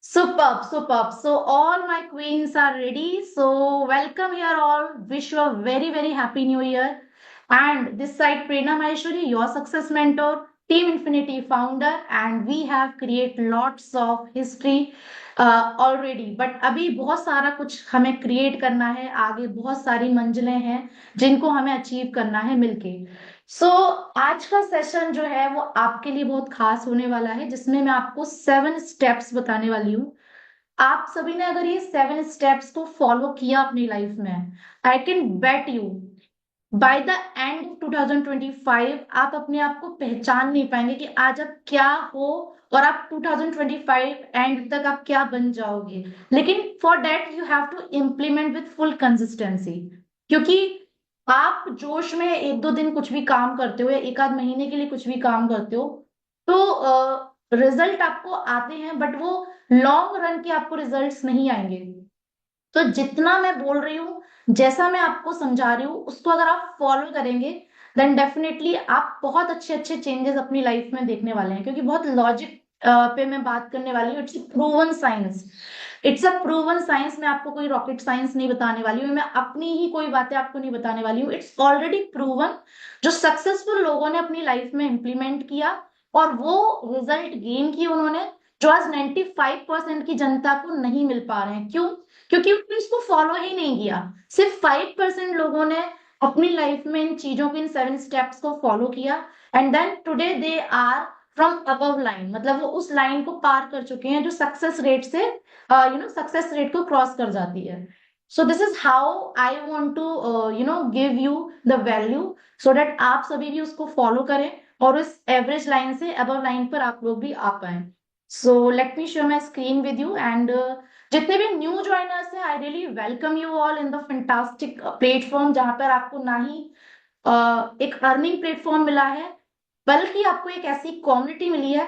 Superb, superb. So all my queens are ready. So welcome here all. Wish you a very, very happy new year. And this side Prerna Maheshwari, your success mentor, Team Infinity founder, and we have create lots of history already. But अभी बहुत सारा कुछ हमें create करना है. आगे बहुत सारी मंजिलें हैं जिनको हमें अचीव करना है मिलके. सो आज का सेशन जो है वो आपके लिए बहुत खास होने वाला है जिसमें मैं आपको 7 स्टेप्स बताने वाली हूँ. आप सभी ने अगर ये 7 स्टेप्स को फॉलो किया अपनी लाइफ में, I can bet you by the end of 2025 आप अपने आप को पहचान नहीं पाएंगे कि आज आप क्या हो और आप 2025 एंड तक आप क्या बन जाओगे. लेकिन for that you have to implement with full consistency. क्योंकि आप जोश में एक दो दिन कुछ भी काम करते हो या एक आध महीने के लिए कुछ भी काम करते हो तो रिजल्ट आपको आते हैं बट वो लॉन्ग रन के आपको रिजल्ट्स नहीं आएंगे. तो जितना मैं बोल रही हूँ, जैसा मैं आपको समझा रही हूँ, उसको अगर आप फॉलो करेंगे देन डेफिनेटली आप बहुत अच्छे अच्छे चेंजेस अपनी लाइफ में देखने वाले हैं. क्योंकि बहुत लॉजिक पे मैं बात करने वाली हूँ. It's proven science. It's a proven science. मैं आपको कोई रॉकेट साइंस नहीं बताने वाली हूँ. मैं अपनी ही कोई बातें आपको नहीं बताने वाली हूँ. It's already proven. जो सक्सेसफुल लोगों ने अपनी लाइफ में इंप्लीमेंट किया और वो रिजल्ट गेन किए उन्होंने, जो आज 95% की जनता को नहीं मिल पा रहे हैं. क्यों? क्योंकि उन्होंने इसको फॉलो ही नहीं किया. सिर्फ 5% लोगों ने अपनी लाइफ में इन चीजों को, इन 7 स्टेप्स को फॉलो किया. And then today they are from above line. मतलब वो उस लाइन को पार कर चुके हैं जो सक्सेस रेट से सक्सेस रेट को क्रॉस कर जाती है. So this is how I want to give you the value so that आप सभी भी उसको फॉलो करें और उस एवरेज लाइन से अबव लाइन पर आप लोग भी आ पाए. So let me share my screen with you. And जितने भी न्यू ज्वाइनर्स हैं, I really welcome you all in the fantastic platform जहां पर आपको ना ही एक अर्निंग प्लेटफॉर्म मिला है बल्कि आपको एक ऐसी कम्युनिटी मिली है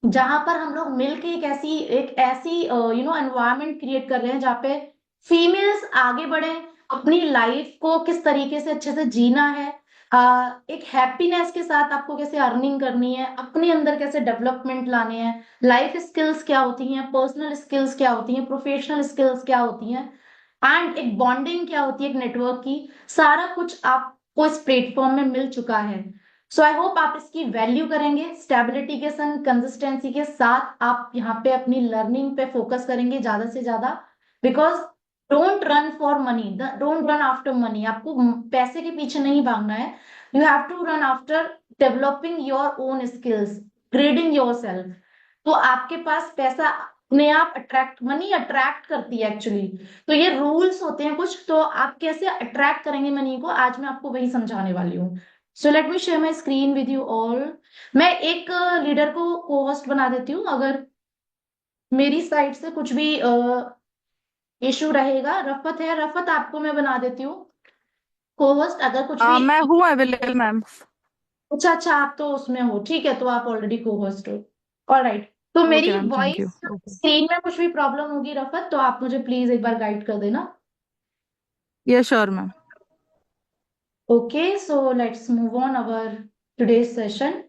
जहां पर हम लोग मिलके एक ऐसी एनवायरनमेंट क्रिएट कर रहे हैं जहाँ पे फीमेल्स आगे बढ़े, अपनी लाइफ को किस तरीके से अच्छे से जीना है, एक हैप्पीनेस के साथ आपको कैसे अर्निंग करनी है, अपने अंदर कैसे डेवलपमेंट लाने हैं, लाइफ स्किल्स क्या होती हैं, पर्सनल स्किल्स क्या होती हैं, प्रोफेशनल स्किल्स क्या होती हैं, एंड एक बॉन्डिंग क्या होती है एक नेटवर्क की. सारा कुछ आपको इस प्लेटफॉर्म में मिल चुका है. सो आई होप आप इसकी वैल्यू करेंगे. स्टेबिलिटी के संग कंसिस्टेंसी के साथ आप यहाँ पे अपनी लर्निंग पे फोकस करेंगे ज्यादा से ज्यादा. Because don't run for money, don't run after money. आपको पैसे के पीछे नहीं भागना है. You have to run after developing your own skills, grading yourself. तो आपके पास पैसा अपने आप अट्रैक्ट, मनी अट्रैक्ट करती है एक्चुअली. तो ये रूल्स होते हैं कुछ. तो आप कैसे अट्रैक्ट करेंगे मनी को, आज मैं आपको वही समझाने वाली हूँ. सो let me share my screen with you all. मैं एक लीडर को को होस्ट बना देती हूँ. अगर मेरी साइड से कुछ भी इशू रहेगा, रफत है, रफत आपको मैं बना देती हूँ को होस्ट. अगर कुछ भी, मैं हूँ अवेलेबल मैम। अच्छा अच्छा, आप तो उसमें हो, ठीक है, तो आप ऑलरेडी को होस्ट हो. ऑलराइट. तो ओके मेरी ma'am, thank you. Voice okay. Screen में कुछ भी प्रॉब्लम होगी रफत, तो आप मुझे प्लीज एक बार गाइड कर देना. ये sure ma'am. Okay, so let's move on our today's session.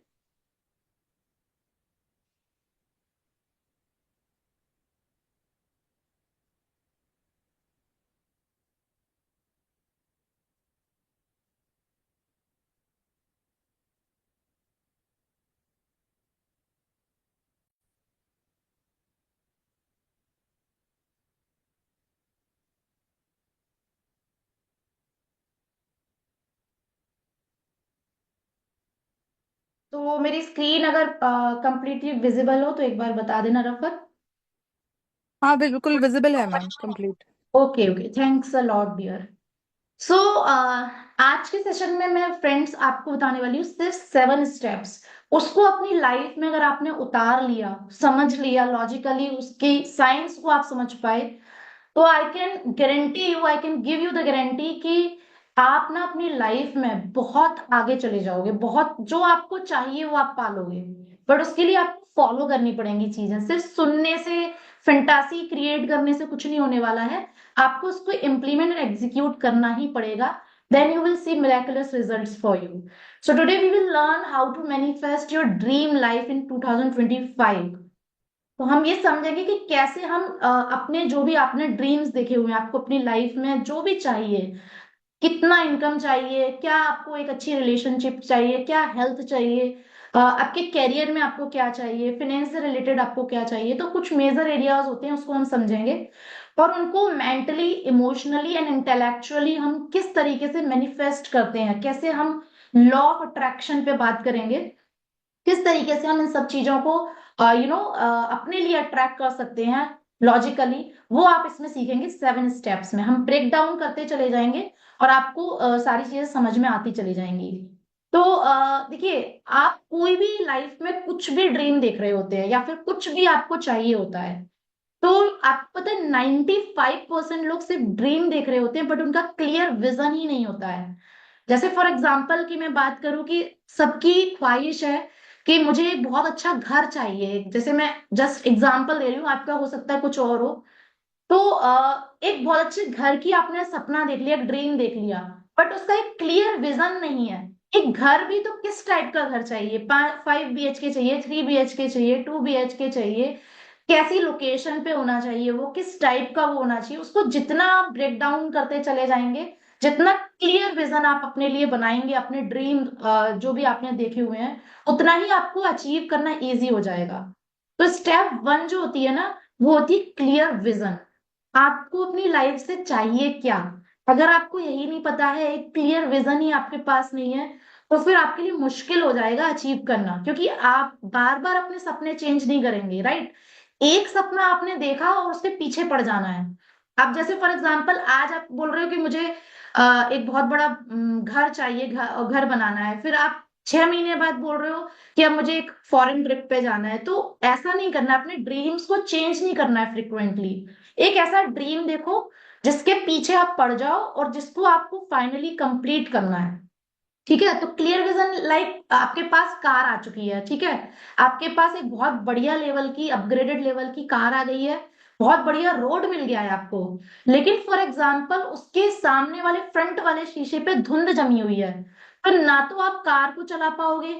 तो मेरी स्क्रीन अगर कंप्लीटली विजिबल हो तो एक बार बता देना रफत. हाँ बिल्कुल विजिबल है ma'am, complete. Okay okay, thanks a lot dear. So आज के सेशन में मैं फ्रेंड्स आपको बताने वाली हूँ सिर्फ 7 स्टेप्स. उसको अपनी लाइफ में अगर आपने उतार लिया, समझ लिया लॉजिकली, उसकी साइंस को आप समझ पाए, तो I can guarantee you, I can give you the guarantee कि आप ना अपनी लाइफ में बहुत आगे चले जाओगे. बहुत जो आपको चाहिए वो आप पालोगे. बट उसके लिए आपको फॉलो करनी पड़ेंगी चीजें. सिर्फ सुनने से, फैंटासी क्रिएट करने से कुछ नहीं होने वाला है. आपको उसको इम्प्लीमेंट और एग्जीक्यूट करना ही पड़ेगा. Then you will see miraculous results for you. So today we will learn how to manifest your dream life in 2025. तो हम ये समझेंगे कि कैसे हम अपने जो भी आपने ड्रीम्स देखे हुए हैं, आपको अपनी लाइफ में जो भी चाहिए, कितना इनकम चाहिए, क्या आपको एक अच्छी रिलेशनशिप चाहिए, क्या हेल्थ चाहिए, आपके करियर में आपको क्या चाहिए, फिनेंस से रिलेटेड आपको क्या चाहिए, तो कुछ मेजर एरियाज होते हैं उसको हम समझेंगे। और उनको मेंटली, इमोशनली एंड इंटेलेक्चुअली हम किस तरीके से मैनिफेस्ट करते हैं, कैसे हम लॉ ऑफ अट्रैक्शन पे बात करेंगे, किस तरीके से हम इन सब चीजों को अपने लिए अट्रैक्ट कर सकते हैं लॉजिकली, वो आप इसमें सीखेंगे 7 स्टेप्स में। हम ब्रेक डाउन करते चले जाएंगे और आपको सारी चीजें समझ में आती चली जाएंगी। तो देखिए, आप कोई भी लाइफ में कुछ भी ड्रीम देख रहे होते हैं या फिर कुछ भी आपको चाहिए होता है, तो आपको पता है 95% लोग सिर्फ ड्रीम देख रहे होते हैं, बट उनका क्लियर विजन ही नहीं होता है। जैसे फॉर एग्जाम्पल की मैं बात करूं कि सबकी ख्वाहिश है कि मुझे एक बहुत अच्छा घर चाहिए, जैसे मैं जस्ट एग्जाम्पल दे रही हूँ, आपका हो सकता है कुछ और हो। तो एक बहुत अच्छे घर की आपने सपना देख लिया, एक ड्रीम देख लिया, बट उसका एक क्लियर विजन नहीं है। एक घर भी तो किस टाइप का घर चाहिए, 5 BHK चाहिए, 3 BHK चाहिए, 2 BHK चाहिए, कैसी लोकेशन पे होना चाहिए, वो किस टाइप का वो होना चाहिए, उसको जितना आप ब्रेक डाउन करते चले जाएंगे, जितना क्लियर विजन आप अपने लिए बनाएंगे, अपने ड्रीम जो भी आपने देखे हुए हैं, उतना ही आपको अचीव करना इजी हो जाएगा। तो स्टेप 1 जो होती है ना, वो होती है क्लियर विजन। आपको अपनी लाइफ से चाहिए क्या? अगर आपको यही नहीं पता है, एक क्लियर विजन ही आपके पास नहीं है, तो फिर आपके लिए मुश्किल हो जाएगा अचीव करना, क्योंकि आप बार बार अपने सपने चेंज नहीं करेंगे, राइट? एक सपना आपने देखा और उसके पीछे पड़ जाना है। अब जैसे फॉर एग्जाम्पल आज आप बोल रहे हो कि मुझे एक बहुत बड़ा घर चाहिए, घर बनाना है, फिर आप 6 महीने बाद बोल रहे हो कि अब मुझे एक फॉरेन ट्रिप पे जाना है। तो ऐसा नहीं करना है, अपने ड्रीम्स को चेंज नहीं करना है फ्रिक्वेंटली। एक ऐसा ड्रीम देखो जिसके पीछे आप पड़ जाओ और जिसको आपको फाइनली कंप्लीट करना है। ठीक है, तो क्लियर विजन लाइक आपके पास कार आ चुकी है, ठीक है, आपके पास एक बहुत बढ़िया लेवल की, अपग्रेडेड लेवल की कार आ गई है, बहुत बढ़िया रोड मिल गया है आपको, लेकिन फॉर एग्जाम्पल उसके सामने वाले फ्रंट वाले शीशे पे धुंध जमी हुई है, तो ना तो आप कार को चला पाओगे,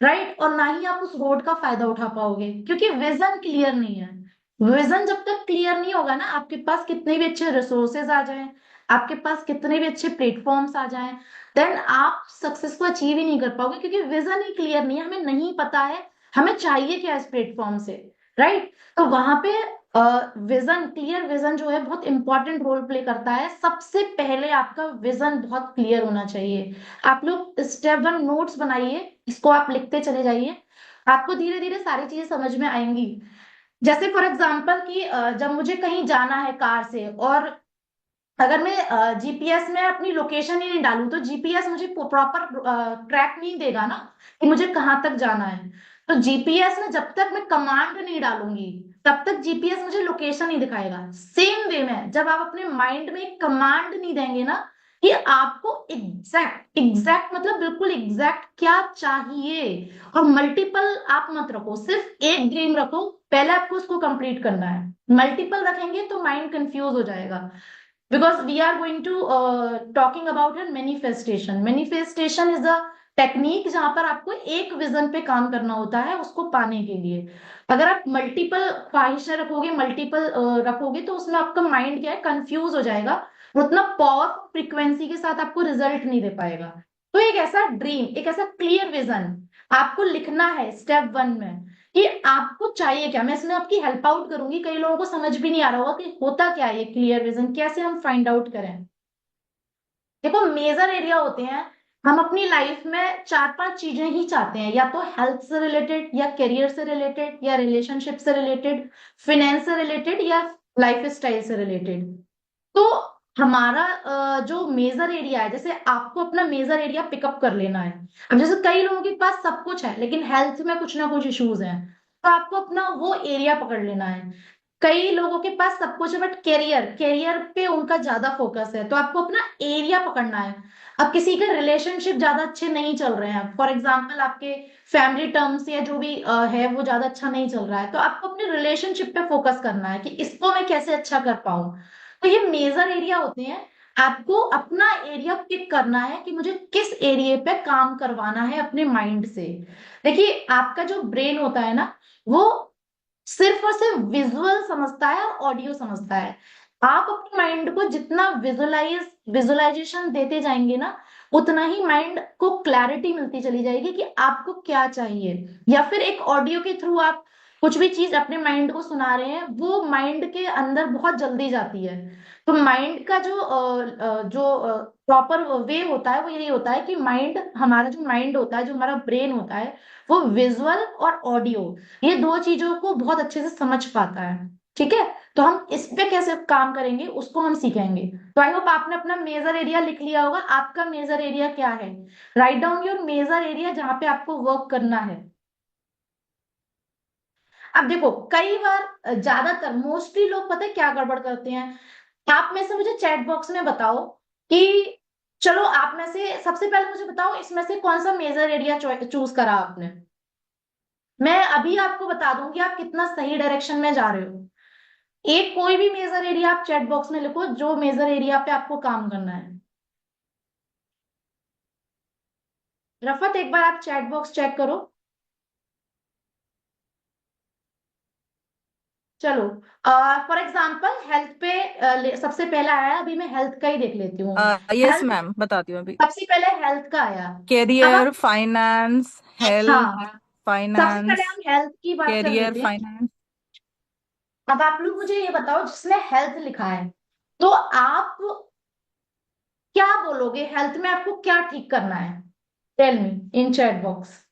राइट, और ना ही आप उस रोड का फायदा उठा पाओगे, क्योंकि विजन क्लियर नहीं है। विजन जब तक क्लियर नहीं होगा ना, आपके पास कितने भी अच्छे रिसोर्सेज आ जाएं, आपके पास कितने भी अच्छे प्लेटफॉर्म्स आ जाएं, देन आप सक्सेस को अचीव ही नहीं कर पाओगे, क्योंकि विजन ही क्लियर नहीं है, हमें नहीं पता है हमें चाहिए क्या इस प्लेटफॉर्म से, राइट? तो वहां पे विजन, क्लियर विजन जो है बहुत इंपॉर्टेंट रोल प्ले करता है। सबसे पहले आपका विजन बहुत क्लियर होना चाहिए। आप लोग स्टेप 1 नोट्स बनाइए, इसको आप लिखते चले जाइए, आपको धीरे धीरे सारी चीजें समझ में आएंगी। जैसे फॉर एग्जाम्पल कि जब मुझे कहीं जाना है कार से, और अगर मैं जीपीएस में अपनी लोकेशन ही नहीं डालूं, तो जीपीएस मुझे प्रॉपर ट्रैक नहीं देगा ना कि मुझे कहाँ तक जाना है। तो जीपीएस में जब तक मैं कमांड नहीं डालूंगी, तब तक जीपीएस मुझे लोकेशन नहीं दिखाएगा। सेम वे में जब आप अपने माइंड में एक कमांड नहीं देंगे ना कि आपको एग्जैक्ट एग्जैक्ट मतलब बिल्कुल एग्जैक्ट क्या चाहिए, और मल्टीपल आप मत रखो, सिर्फ एक ड्रीम रखो, पहले आपको उसको कंप्लीट करना है। मल्टीपल रखेंगे तो माइंड कंफ्यूज हो जाएगा, because we are going to talking about a manifestation is a technique जहां पर आपको एक विजन पे काम करना होता है उसको पाने के लिए। अगर आप मल्टीपल ख्वाहिशें रखोगे, मल्टीपल रखोगे, तो उसमें आपका माइंड क्या है, कंफ्यूज हो जाएगा, उतना पावरफुल फ्रीक्वेंसी के साथ आपको रिजल्ट नहीं दे पाएगा। तो एक ऐसा ड्रीम, एक ऐसा क्लियर विजन आपको लिखना है स्टेप 1 में कि आपको चाहिए क्या। मैं इसमें आपकी हेल्प आउट करूंगी, कई लोगों को समझ भी नहीं आ रहा होगा कि होता क्या है ये क्लियर विजन, कैसे हम फाइंड आउट करें। देखो, मेजर एरिया होते हैं, हम अपनी लाइफ में 4-5 चीजें ही चाहते हैं, या तो हेल्थ से रिलेटेड, या करियर से रिलेटेड, या रिलेशनशिप से रिलेटेड, फाइनेंस से रिलेटेड, या लाइफ स्टाइल से रिलेटेड। तो हमारा जो मेजर एरिया है, जैसे आपको अपना मेजर एरिया पिकअप कर लेना है। अब जैसे कई लोगों के पास सब कुछ है लेकिन हेल्थ में कुछ ना कुछ इश्यूज हैं, तो आपको अपना वो एरिया पकड़ लेना है। कई लोगों के पास सब कुछ है बट करियर करियर पे उनका ज्यादा फोकस है, तो आपको अपना एरिया पकड़ना है। अब किसी के रिलेशनशिप ज्यादा अच्छे नहीं चल रहे हैं, फॉर एग्जाम्पल आपके फैमिली टर्म्स या जो भी है वो ज्यादा अच्छा नहीं चल रहा है, तो आपको अपने रिलेशनशिप पे फोकस करना है कि इसको मैं कैसे अच्छा कर पाऊं। तो ये मेजर एरिया होते हैं। आपको अपना एरिया पिक करना है कि मुझे किस एरिया पे काम करवाना है अपने माइंड से। देखिए, आपका जो ब्रेन होता है ना, वो सिर्फ और सिर्फ विजुअल समझता है और ऑडियो समझता है। आप अपने माइंड को जितना विजुअलाइजेशन देते जाएंगे ना, उतना ही माइंड को क्लैरिटी मिलती चली जाएगी कि आपको क्या चाहिए। या फिर एक ऑडियो के थ्रू आप कुछ भी चीज अपने माइंड को सुना रहे हैं, वो माइंड के अंदर बहुत जल्दी जाती है। तो माइंड का जो प्रॉपर वे होता है वो यही होता है कि माइंड, हमारा जो माइंड होता है, जो हमारा ब्रेन होता है, वो विजुअल और ऑडियो, ये दो चीजों को बहुत अच्छे से समझ पाता है। ठीक है। तो हम इस पे कैसे काम करेंगे उसको हम सीखेंगे। तो आई होप आपने अपना मेजर एरिया लिख लिया होगा। आपका मेजर एरिया क्या है? Write down your major area जहां पे आपको वर्क करना है। अब देखो, कई बार ज्यादातर मोस्टली लोग पता है क्या गड़बड़ करते हैं। आप में से मुझे चैट बॉक्स में बताओ कि, चलो आप में से सबसे पहले मुझे बताओ इसमें से कौन सा मेजर एरिया चूज करा आपने। मैं अभी आपको बता दूंगी आप कितना सही डायरेक्शन में जा रहे हो। एक कोई भी मेजर एरिया आप चैट बॉक्स में लिखो, जो मेजर एरिया पे आपको काम करना है। रफत, एक बार आप चैट बॉक्स चेक करो। चलो, फॉर एग्जाम्पल हेल्थ पे सबसे पहला आया, अभी मैं हेल्थ का ही देख लेती हूँ। यस हेल्थ, मैम, बताती हूँ अभी। सबसे पहले हेल्थ का आया। अब कैरियर, आप, फाइनेंस, हेल्थ, हाँ, सबसे पहले फाइनेंस, हम हेल्थ की बात कर कैरियर, लेते हैं। फाइनेंस। अब आप लोग मुझे ये बताओ, जिसने हेल्थ लिखा है, तो आप क्या बोलोगे हेल्थ में आपको क्या ठीक करना है? Tell me in chat box.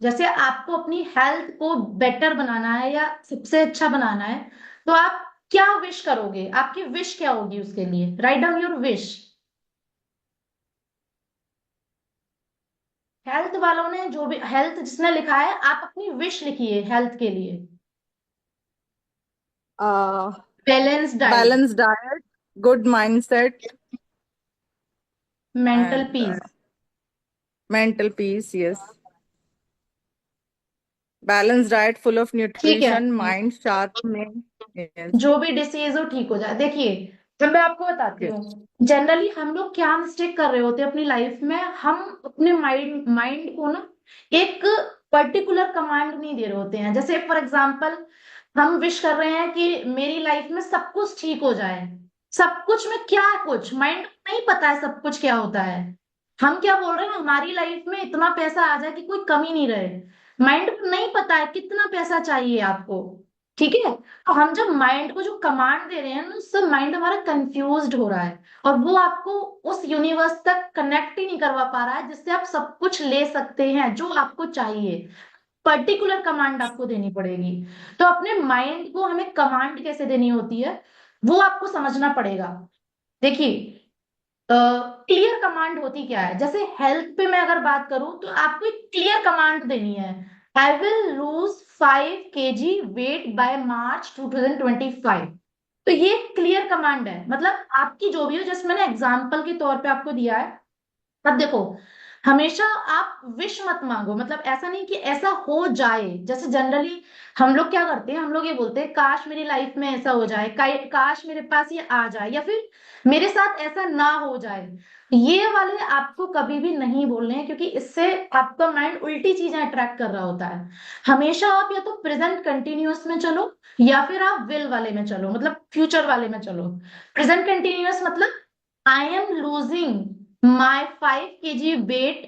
जैसे आपको अपनी हेल्थ को बेटर बनाना है या सबसे अच्छा बनाना है, तो आप क्या विश करोगे? आपकी विश क्या होगी उसके लिए? Right down your wish. Health वालों ने, जो भी हेल्थ जिसने लिखा है, आप अपनी विश लिखिए हेल्थ के लिए। Balance diet, balance diet, good mindset, mental and peace. Mental peace. Yes, balance diet, full of ठीक है। Nutrition, mind sharpening. यस, जो भी डिसीज हो ठीक हो जाए। देखिए, जब मैं आपको बताती यस, हूँ, जनरली हम लोग क्या मिस्टेक कर रहे होते हैं अपनी लाइफ में, हम अपने माइंड माइंड को ना एक पर्टिकुलर कमांड नहीं दे रहे होते हैं। जैसे फॉर एग्जाम्पल, हम विश कर रहे हैं कि मेरी लाइफ में सब कुछ ठीक हो जाए। सब कुछ में क्या, कुछ माइंड को नहीं पता है सब कुछ क्या होता है। हम क्या बोल रहे हैं, हमारी लाइफ में इतना पैसा आ जाए कि कोई कमी नहीं रहे। माइंड को नहीं पता है कितना पैसा चाहिए आपको। ठीक है। तो हम जब माइंड को जो कमांड दे रहे हैं ना, उससे माइंड हमारा कंफ्यूज्ड हो रहा है, और वो आपको उस यूनिवर्स तक कनेक्ट ही नहीं करवा पा रहा है जिससे आप सब कुछ ले सकते हैं जो आपको चाहिए। पर्टिकुलर कमांड आपको देनी पड़ेगी। तो अपने माइंड को हमें कमांड कैसे देनी होती है, वो आपको समझना पड़ेगा। देखिए, क्लियर कमांड होती क्या है? जैसे हेल्थ पे मैं अगर बात करूं, तो आपको एक क्लियर कमांड देनी है। I will lose 5 kg weight by March 2025। तो ये क्लियर कमांड है, मतलब आपकी जो भी हो, जैसे मैंने एग्जाम्पल के तौर पे आपको दिया है। अब देखो, हमेशा आप विश मत मांगो, मतलब ऐसा नहीं कि ऐसा हो जाए। जैसे जनरली हम लोग क्या करते हैं, हम लोग ये बोलते हैं काश मेरी लाइफ में ऐसा हो जाए, काश मेरे पास ये आ जाए, या फिर मेरे साथ ऐसा ना हो जाए। ये वाले आपको कभी भी नहीं बोलने हैं, क्योंकि इससे आपका माइंड उल्टी चीजें अट्रैक्ट कर रहा होता है। हमेशा आप या तो प्रेजेंट कंटिन्यूअस में चलो, या फिर आप विल वाले में चलो, मतलब फ्यूचर वाले में चलो। प्रेजेंट कंटिन्यूअस मतलब, I am losing my 5 kg weight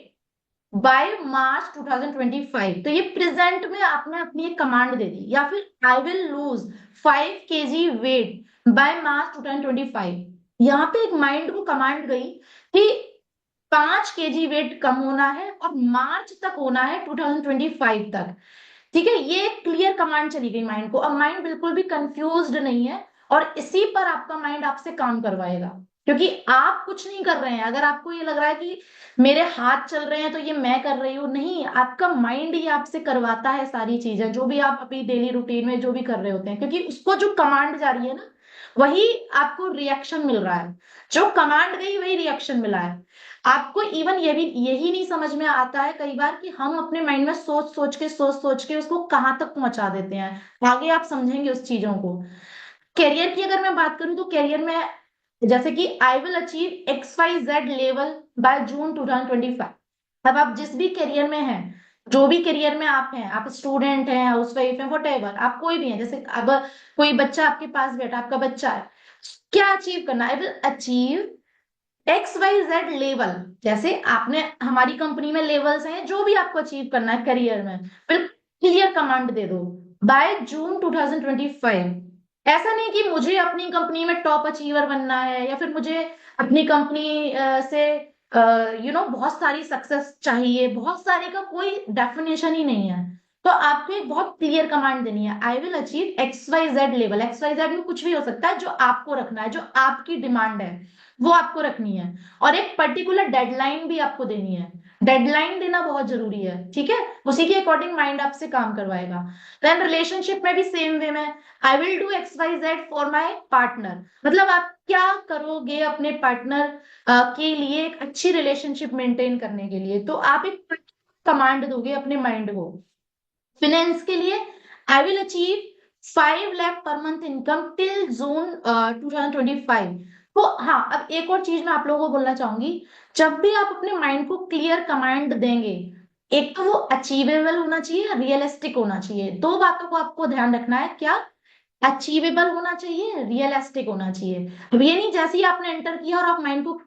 by March 2025। तो ये प्रेजेंट में आपने अपनी एक कमांड दे दी। या फिर I will lose 5 kg weight by March 2025। यहाँ पे एक माइंड को कमांड गई कि 5 kg वेट कम होना है और मार्च तक होना है, 2025 तक। ठीक है, ये क्लियर कमांड चली गई माइंड को। अब माइंड बिल्कुल भी कंफ्यूज्ड नहीं है, और इसी पर आपका माइंड आपसे काम करवाएगा। क्योंकि आप कुछ नहीं कर रहे हैं। अगर आपको ये लग रहा है कि मेरे हाथ चल रहे हैं तो ये मैं कर रही हूँ, नहीं, आपका माइंड ही आपसे करवाता है सारी चीजें, जो भी आप अपनी डेली रूटीन में जो भी कर रहे होते हैं, क्योंकि उसको जो कमांड जा रही है ना, वही आपको रिएक्शन मिल रहा है। जो कमांड गई वही रिएक्शन मिला है आपको। इवन ये भी, यही नहीं समझ में आता है कई बार कि हम अपने माइंड में सोच सोच के उसको कहाँ तक पहुंचा देते हैं। आगे आप समझेंगे उस चीजों को। करियर की अगर मैं बात करूं, तो करियर में जैसे कि आई will achieve XYZ level by June 2025। अब आप जिस भी करियर में हैं, जो भी करियर में आप हैं, आप स्टूडेंट हैं, हाउसवाइफ हैं, वट आप कोई भी हैं, जैसे अब कोई बच्चा आपके पास बैठा, आपका बच्चा है, क्या अचीव करना है? I will achieve X Y Z level. जैसे आपने, हमारी कंपनी में लेवल्स हैं, जो भी आपको अचीव करना है करियर में, बिल्कुल क्लियर कमांड दे दो बाय जून 2025। ऐसा नहीं कि मुझे अपनी कंपनी में टॉप अचीवर बनना है, या फिर मुझे अपनी कंपनी से बहुत सारी सक्सेस चाहिए। बहुत सारे का कोई डेफिनेशन ही नहीं है। तो आपको एक बहुत क्लियर कमांड देनी है, I will achieve X Y Z level. X Y Z में कुछ भी हो सकता है, जो आपको रखना है, जो आपकी डिमांड है, वो आपको रखनी है। और एक पर्टिकुलर डेडलाइन भी आपको देनी है। डेडलाइन देना बहुत जरूरी है, ठीक है? उसी के अकॉर्डिंग माइंड आपसे काम करवाएगा। देन रिलेशनशिप में भी सेम वे में, I will do X Y Z for my partner. मतलब आप क्या करोगे अपने पार्टनर के लिए, एक अच्छी रिलेशनशिप मेंटेन करने के लिए, तो आप एक कमांड दोगे अपने माइंड को। फिनेंस के लिए, आई will achieve 5 lakh per month income till June 2025। तो हाँ, अब एक और चीज मैं आप लोगों को बोलना चाहूंगी। जब भी आप अपने माइंड को क्लियर कमांड देंगे, एक तो वो अचीवेबल होना चाहिए, रियलिस्टिक होना चाहिए। दो बातों को आपको ध्यान रखना है, क्या? अचीवेबल होना चाहिए, रियलिस्टिक होना चाहिए। अब ये नहीं जैसे ही आपने एंटर किया और आप माइंड को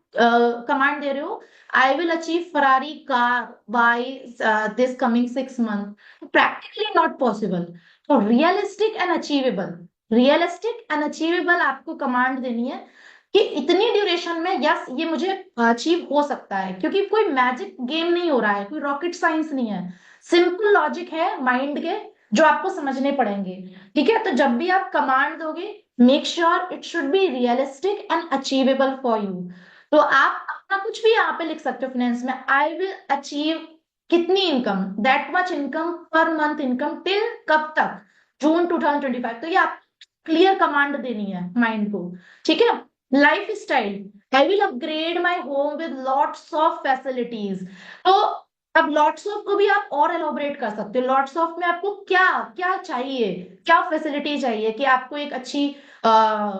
कमांड दे रहे हो, I will achieve Ferrari car by this coming 6 month, practically not possible. तो realistic and achievable, realistic and achievable आपको कमांड देनी है कि इतनी ड्यूरेशन में, यस, ये मुझे अचीव हो सकता है। क्योंकि कोई मैजिक गेम नहीं हो रहा है, कोई रॉकेट साइंस नहीं है। सिंपल लॉजिक है माइंड के, जो आपको समझने पड़ेंगे। ठीक है? तो जब भी आप कमांड दोगे, make sure it should be realistic and achievable for you. तो आप अपना कुछ भी यहाँ पे लिख सकते हो फाइनेंस में, आई विल अचीव कितनी income, that much income per month income till कब तक, जून 2025। तो ये आप क्लियर कमांड देनी है माइंड को। ठीक है? Life style, I will upgrade my home with lots of facilities. तो अब लॉट्स ऑफ को भी आप और एलोबरेट कर सकते हो। लॉट्स ऑफ में आपको क्या क्या चाहिए, क्या फैसिलिटी चाहिए, कि आपको एक अच्छी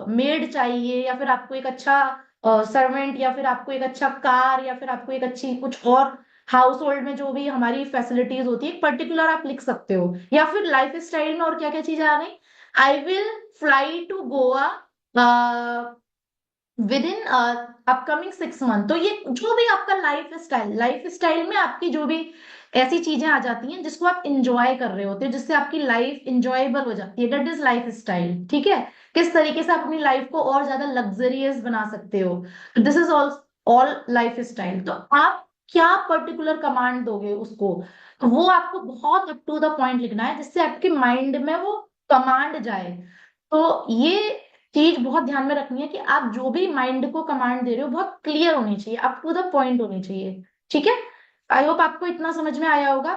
मेड चाहिए, या फिर आपको एक अच्छा सर्वेंट, या फिर आपको एक अच्छा कार, या फिर आपको एक अच्छी कुछ और हाउस होल्ड में जो भी हमारी फैसिलिटीज होती है, पर्टिकुलर आप लिख सकते हो। या फिर लाइफ स्टाइल में और क्या क्या चीजें आ गई, I will fly to Goa within upcoming 6 month. तो ये जो भी आपका लाइफ स्टाइल में आपकी जो भी ऐसी चीजें आ जाती हैं जिसको आप इंजॉय कर रहे होते हो, जिससे आपकी लाइफ इंजॉयबल हो जाती है, दैट इज लाइफ स्टाइल। ठीक है? किस तरीके से आप अपनी लाइफ को और ज्यादा लग्जरियस बना सकते हो, this is all all life style. तो आप क्या पर्टिकुलर कमांड दोगे उसको, तो वो आपको बहुत अप टू द पॉइंट लिखना है, जिससे आपके माइंड में वो कमांड जाए। तो ये चीज बहुत ध्यान में रखनी है कि आप जो भी माइंड को कमांड दे रहे हो, बहुत क्लियर होनी चाहिए, अप टू द पॉइंट होनी चाहिए। ठीक है? आई होप आपको इतना समझ में आया होगा।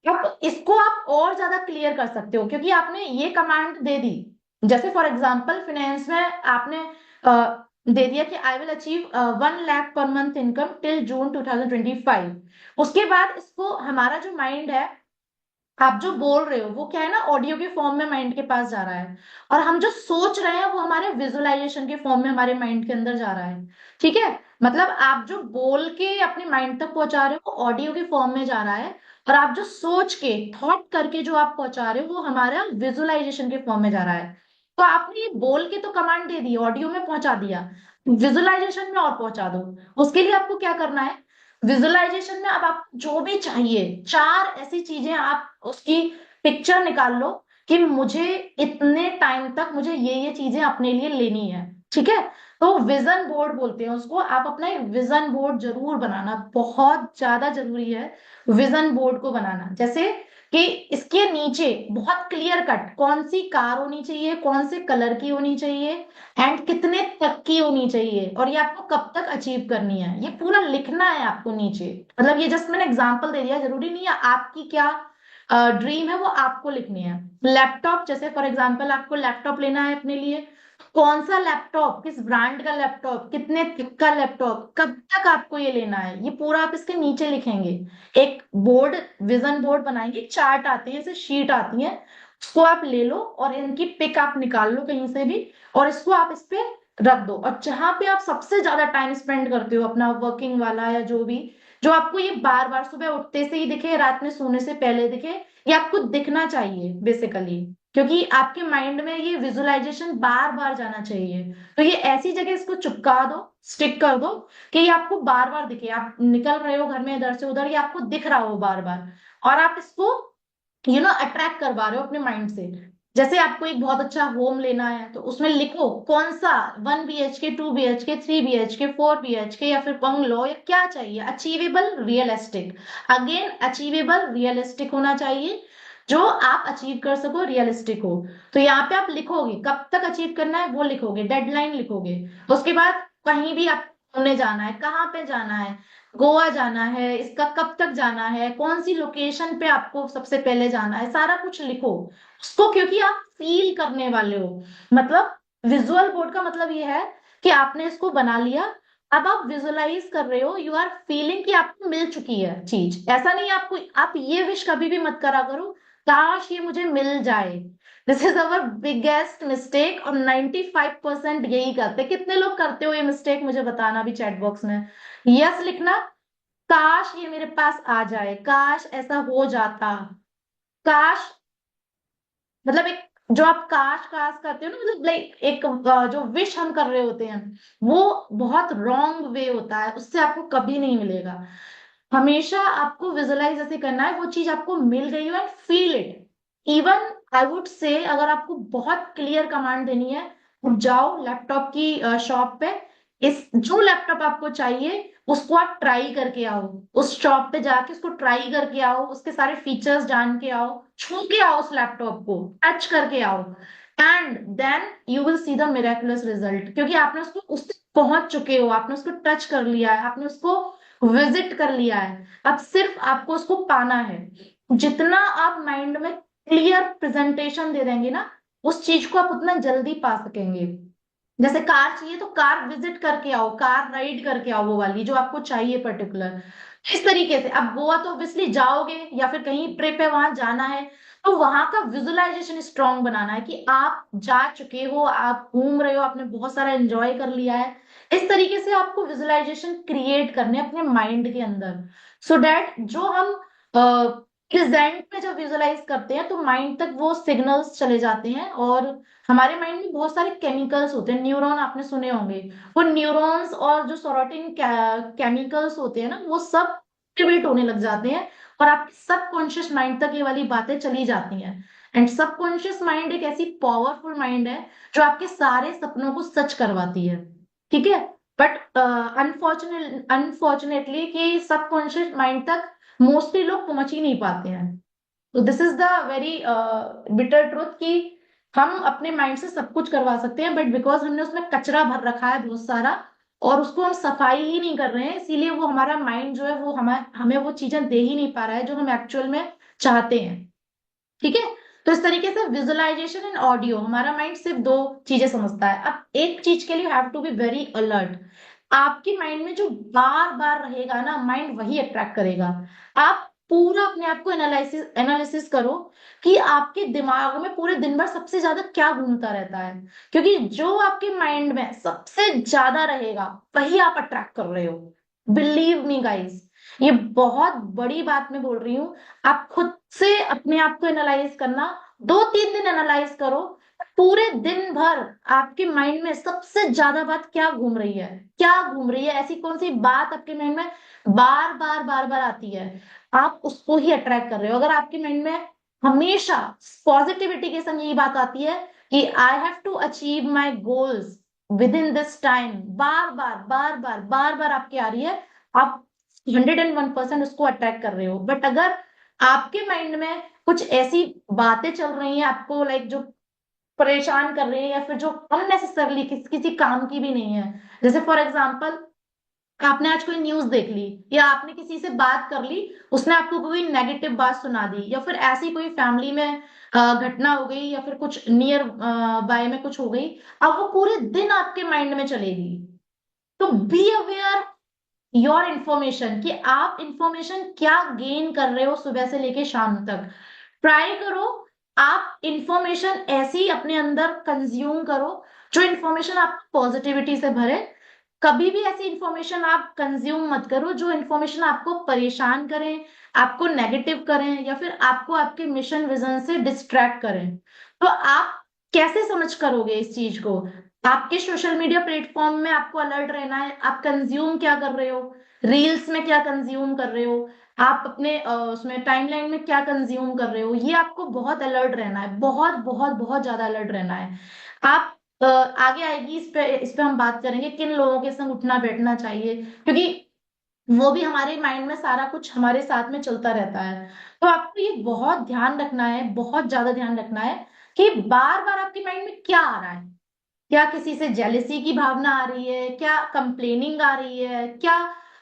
अब इसको आप और ज्यादा क्लियर कर सकते हो, क्योंकि आपने ये कमांड दे दी। जैसे फॉर एग्जांपल फिनेंस में आपने दे दिया कि आई will achieve 1 lakh per month income till June 2025। उसके बाद इसको हमारा जो माइंड है, आप जो बोल रहे हो वो क्या है ना, ऑडियो के फॉर्म में माइंड के पास जा रहा है। और हम जो सोच रहे हैं वो हमारे विजुअलाइजेशन के फॉर्म में हमारे माइंड के अंदर जा रहा है। ठीक है? मतलब आप जो बोल के अपने माइंड तक पहुंचा रहे हो वो ऑडियो के फॉर्म में जा रहा है, और आप जो सोच के थॉट करके जो आप पहुंचा रहे हो वो हमारा विजुअलाइजेशन के फॉर्म में जा रहा है। तो आपने ये बोल के तो कमांड दे दी, ऑडियो में पहुंचा दिया, विजुअलाइजेशन में और पहुंचा दो। उसके लिए आपको क्या करना है, विजुअलाइजेशन में अब आप जो भी चाहिए, चार ऐसी चीजें आप उसकी पिक्चर निकाल लो कि मुझे इतने टाइम तक मुझे ये चीजें अपने लिए लेनी है। ठीक है? तो विजन बोर्ड बोलते हैं उसको। आप अपना एक विजन बोर्ड जरूर बनाना, बहुत ज्यादा जरूरी है विजन बोर्ड को बनाना। जैसे कि इसके नीचे बहुत क्लियर कट कौन सी कार होनी चाहिए, कौन से कलर की होनी चाहिए, एंड कितने तक की होनी चाहिए, और ये आपको कब तक अचीव करनी है, ये पूरा लिखना है आपको नीचे। मतलब ये जस्ट मैंने एग्जांपल दे दिया, जरूरी नहीं है आपकी क्या ड्रीम है वो आपको लिखनी है। लैपटॉप, जैसे फॉर एग्जांपल आपको लैपटॉप लेना है अपने लिए, कौन सा लैपटॉप, किस ब्रांड का लैपटॉप, कितने थिक का लैपटॉप, कब तक आपको ये लेना है, ये पूरा आप इसके नीचे लिखेंगे। एक बोर्ड, विजन बोर्ड बनाएंगे, चार्ट आते हैं, जैसे शीट आती है, उसको आप ले लो और इनकी पिक आप निकाल लो कहीं से भी, और इसको आप इस पे रख दो। और जहां पे आप सबसे ज्यादा टाइम स्पेंड करते हो अपना वर्किंग वाला या जो भी, जो आपको ये बार बार सुबह उठते से ही दिखे, रात में सोने से पहले दिखे, ये आपको दिखना चाहिए बेसिकली, क्योंकि आपके माइंड में ये विजुअलाइजेशन बार बार जाना चाहिए। तो ये ऐसी जगह इसको चिपका दो, स्टिक कर दो, कि ये आपको बार बार दिखे। आप निकल रहे हो घर में इधर से उधर, ये आपको दिख रहा हो बार बार, और आप इसको अट्रैक्ट करवा रहे हो अपने माइंड से। जैसे आपको एक बहुत अच्छा होम लेना है, तो उसमें लिखो कौन सा, 1 BHK, 2 BHK, 3 BHK, 4 BHK, या फिर बंगलो, या क्या चाहिए। Achievable, realistic, again achievable, realistic होना चाहिए, जो आप अचीव कर सको, रियलिस्टिक हो। तो यहाँ पे आप लिखोगे कब तक अचीव करना है, वो लिखोगे, डेडलाइन लिखोगे। उसके बाद कहीं भी आप घूमने जाना है, कहाँ पे जाना है, गोवा जाना है, इसका कब तक जाना है, कौन सी लोकेशन पे आपको सबसे पहले जाना है, सारा कुछ लिखो उसको, क्योंकि आप फील करने वाले हो। मतलब विजुअल बोर्ड का मतलब ये है कि आपने इसको बना लिया, अब आप विजुअलाइज कर रहे हो, यू आर फीलिंग कि आपको मिल चुकी है चीज। ऐसा नहीं है आपको, आप ये विश कभी भी मत करा करो, काश ये मुझे मिल जाए। This is our biggest mistake, और 95% यही करते। कितने लोग करते हो ये मिस्टेक, मुझे बताना भी चैट बॉक्स में। यस लिखना, काश ये मेरे पास आ जाए, काश ऐसा हो जाता, काश। मतलब एक, जो आप काश काश करते हो ना, मतलब लाइक एक जो विश हम कर रहे होते हैं, वो बहुत रॉन्ग वे होता है, उससे आपको कभी नहीं मिलेगा। हमेशा आपको विजुअलाइज ऐसे करना है, वो चीज आपको मिल गई हो, and feel it. Even I would say, अगर आपको बहुत क्लियर कमांड देनी है, तो जाओ लैपटॉप की शॉप पे, इस जो लैपटॉप आपको चाहिए उसको आप ट्राई करके आओ, उस शॉप पे जाके उसको ट्राई करके आओ, उसके सारे फीचर्स जान के आओ, छू के आओ उस लैपटॉप को, टच करके आओ, and then you will see the miraculous result. क्योंकि आपने उसको, उस तक पहुंच चुके हो, आपने उसको टच कर लिया है, आपने उसको विजिट कर लिया है, अब सिर्फ आपको उसको पाना है। जितना आप माइंड में क्लियर प्रेजेंटेशन दे देंगे ना, उस चीज को आप उतना जल्दी पा सकेंगे। जैसे कार चाहिए, तो कार विजिट करके आओ, कार राइड करके आओ, वो वाली जो आपको चाहिए पर्टिकुलर। इस तरीके से अब गोवा तो ऑब्वियसली जाओगे, या फिर कहीं ट्रिप है वहां जाना है, तो वहां का विजुअलाइजेशन स्ट्रांग बनाना है, कि आप जा चुके हो, आप घूम रहे हो, आपने बहुत सारा एंजॉय कर लिया है। इस तरीके से आपको विजुअलाइजेशन क्रिएट करने हैं अपने माइंड के अंदर, सो दैट जो हम प्रेजेंट में जब विजुअलाइज करते हैं, तो माइंड तक वो सिग्नल्स चले जाते हैं। और हमारे माइंड में बहुत सारे केमिकल्स होते हैं, न्यूरॉन आपने सुने होंगे, वो न्यूरॉन्स और जो सोरोटिन केमिकल्स होते हैं ना, वो सब एक्टिवेट होने लग जाते हैं, और आपके सबकॉन्शियस माइंड तक ये वाली बातें चली जाती हैं। एंड सबकॉन्शियस माइंड एक ऐसी पावरफुल माइंड है, जो आपके सारे सपनों को सच करवाती है। ठीक है, बट अनफॉर्चुनेटली कि सबकॉन्शियस माइंड तक मोस्टली लोग पहुंच ही नहीं पाते हैं। तो this is the very bitter truth, कि हम अपने माइंड से सब कुछ करवा सकते हैं, बट बिकॉज हमने उसमें कचरा भर रखा है बहुत सारा, और उसको हम सफाई ही नहीं कर रहे हैं, इसीलिए वो हमारा माइंड जो है, वो हमें वो चीजें दे ही नहीं पा रहा है जो हम एक्चुअल में चाहते हैं। ठीक है, तो इस तरीके से विजुअलाइजेशन एंड ऑडियो, हमारा माइंड सिर्फ दो चीजें समझता है। अब एक चीज के लिए have to be very alert. आपके माइंड में जो बार बार रहेगा ना, माइंड वही अट्रैक्ट करेगा। आप पूरा अपने आप को एनालिसिस एनालिसिस करो, कि आपके दिमाग में पूरे दिन भर सबसे ज्यादा क्या घूमता रहता है, क्योंकि जो आपके माइंड में सबसे ज्यादा रहेगा, वही आप अट्रैक्ट कर रहे हो। बिलीव मी गाइस, ये बहुत बड़ी बात मैं बोल रही हूँ। आप खुद से अपने आप को एनालाइज करना, 2-3 दिन एनालाइज करो, पूरे दिन भर आपके माइंड में सबसे ज्यादा बात क्या घूम रही है, क्या घूम रही है, ऐसी कौन सी बात आपके माइंड में बार बार आती है, आप उसको ही अट्रैक्ट कर रहे हो। अगर आपके माइंड में हमेशा पॉजिटिविटी के संग यही बात आती है कि I have to achieve my goals within this time, बार बार आपकी आ रही है, आप 101% उसको अट्रैक्ट कर रहे हो। बट अगर आपके माइंड में कुछ ऐसी बातें चल रही हैं आपको, लाइक जो परेशान कर रही है, या फिर जो अननेसेसरली किसी काम की भी नहीं है, जैसे फॉर एग्जाम्पल आपने आज कोई न्यूज देख ली, या आपने किसी से बात कर ली, उसने आपको कोई नेगेटिव बात सुना दी, या फिर ऐसी कोई फैमिली में घटना हो गई, या फिर कुछ नियर बाय में कुछ हो गई, अब वो पूरे दिन आपके माइंड में चलेगी। तो बी अवेयर योर इंफॉर्मेशन, कि आप इंफॉर्मेशन क्या गेन कर रहे हो सुबह से लेके शाम तक। ट्राई करो, आप इंफॉर्मेशन ऐसी अपने अंदर कंज्यूम करो, जो इंफॉर्मेशन आप पॉजिटिविटी से भरे, कभी भी ऐसी इंफॉर्मेशन आप कंज्यूम मत करो जो इंफॉर्मेशन आपको परेशान करें, आपको नेगेटिव करें, या फिर आपको आपके मिशन विजन से डिस्ट्रैक्ट करें। तो आप कैसे समझ करोगे इस चीज को? आपके सोशल मीडिया प्लेटफॉर्म में आपको अलर्ट रहना है, आप कंज्यूम क्या कर रहे हो, रील्स में क्या कंज्यूम कर रहे हो, आप अपने उसमें टाइमलाइन में क्या कंज्यूम कर रहे हो, ये आपको बहुत अलर्ट रहना है, बहुत बहुत बहुत ज्यादा अलर्ट रहना है। आप आगे आएगी, इस पे हम बात करेंगे किन लोगों के संग उठना बैठना चाहिए, क्योंकि वो भी हमारे माइंड में सारा कुछ हमारे साथ में चलता रहता है। तो आपको ये बहुत ध्यान रखना है, बहुत ज्यादा ध्यान रखना है कि बार बार आपके माइंड में क्या आ रहा है। क्या किसी से जेलिसी की भावना आ रही है, क्या कंप्लेनिंग आ रही है, क्या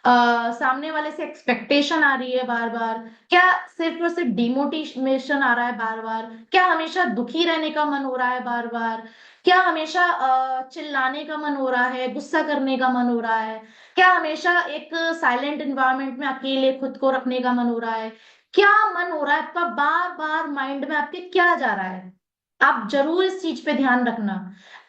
सामने वाले से एक्सपेक्टेशन आ रही है बार बार, क्या सिर्फ और सिर्फ डिमोटिवेशन आ रहा है बार बार, क्या हमेशा दुखी रहने का मन हो रहा है बार बार, क्या हमेशा चिल्लाने का मन हो रहा है, गुस्सा करने का मन हो रहा है, क्या हमेशा एक साइलेंट एनवायरनमेंट में अकेले खुद को रखने का मन हो रहा है, क्या मन हो रहा है आपका बार बार माइंड में आपके, क्या जा रहा है। आप जरूर इस चीज पे ध्यान रखना।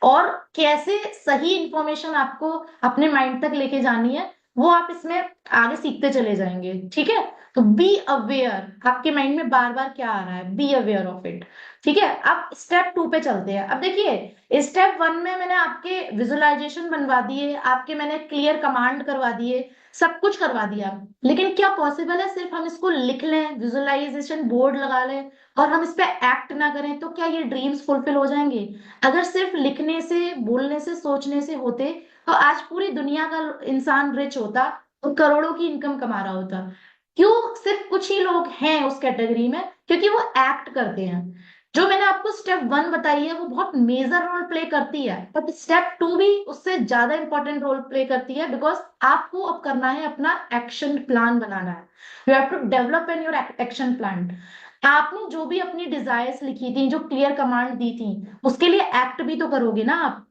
और कैसे सही इंफॉर्मेशन आपको अपने माइंड तक लेके जानी है, वो आप इसमें आगे सीखते चले जाएंगे, ठीक है। तो बी अवेयर, आपके माइंड में बार बार क्या आ रहा है, बी अवेयर ऑफ इट। ठीक है, अब स्टेप 2 पे चलते हैं। अब देखिए, स्टेप 1 में मैंने आपके विजुअलाइजेशन बनवा दिए, आपके मैंने क्लियर कमांड करवा दिए, सब कुछ करवा दिया। लेकिन क्या पॉसिबल है सिर्फ हम इसको लिख लें, विजुअलाइजेशन बोर्ड लगा लें और हम इस पे एक्ट ना करें, तो क्या ये ड्रीम्स फुलफिल हो जाएंगे? अगर सिर्फ लिखने से, बोलने से, सोचने से होते, तो आज पूरी दुनिया का इंसान रिच होता और करोड़ों की इनकम कमा रहा होता। क्यों सिर्फ कुछ ही लोग हैं उस कैटेगरी में? क्योंकि वो एक्ट करते हैं। जो मैंने आपको स्टेप 1 बताई है वो बहुत मेजर रोल प्ले करती है, बट स्टेप 2 भी उससे ज्यादा इंपॉर्टेंट रोल प्ले करती है, बिकॉज आपको अब करना है, अपना एक्शन प्लान बनाना है। You have to develop an your action plan. आपने जो भी अपनी डिजायर्स लिखी थी, जो क्लियर कमांड दी थी, उसके लिए एक्ट भी तो करोगे ना आप।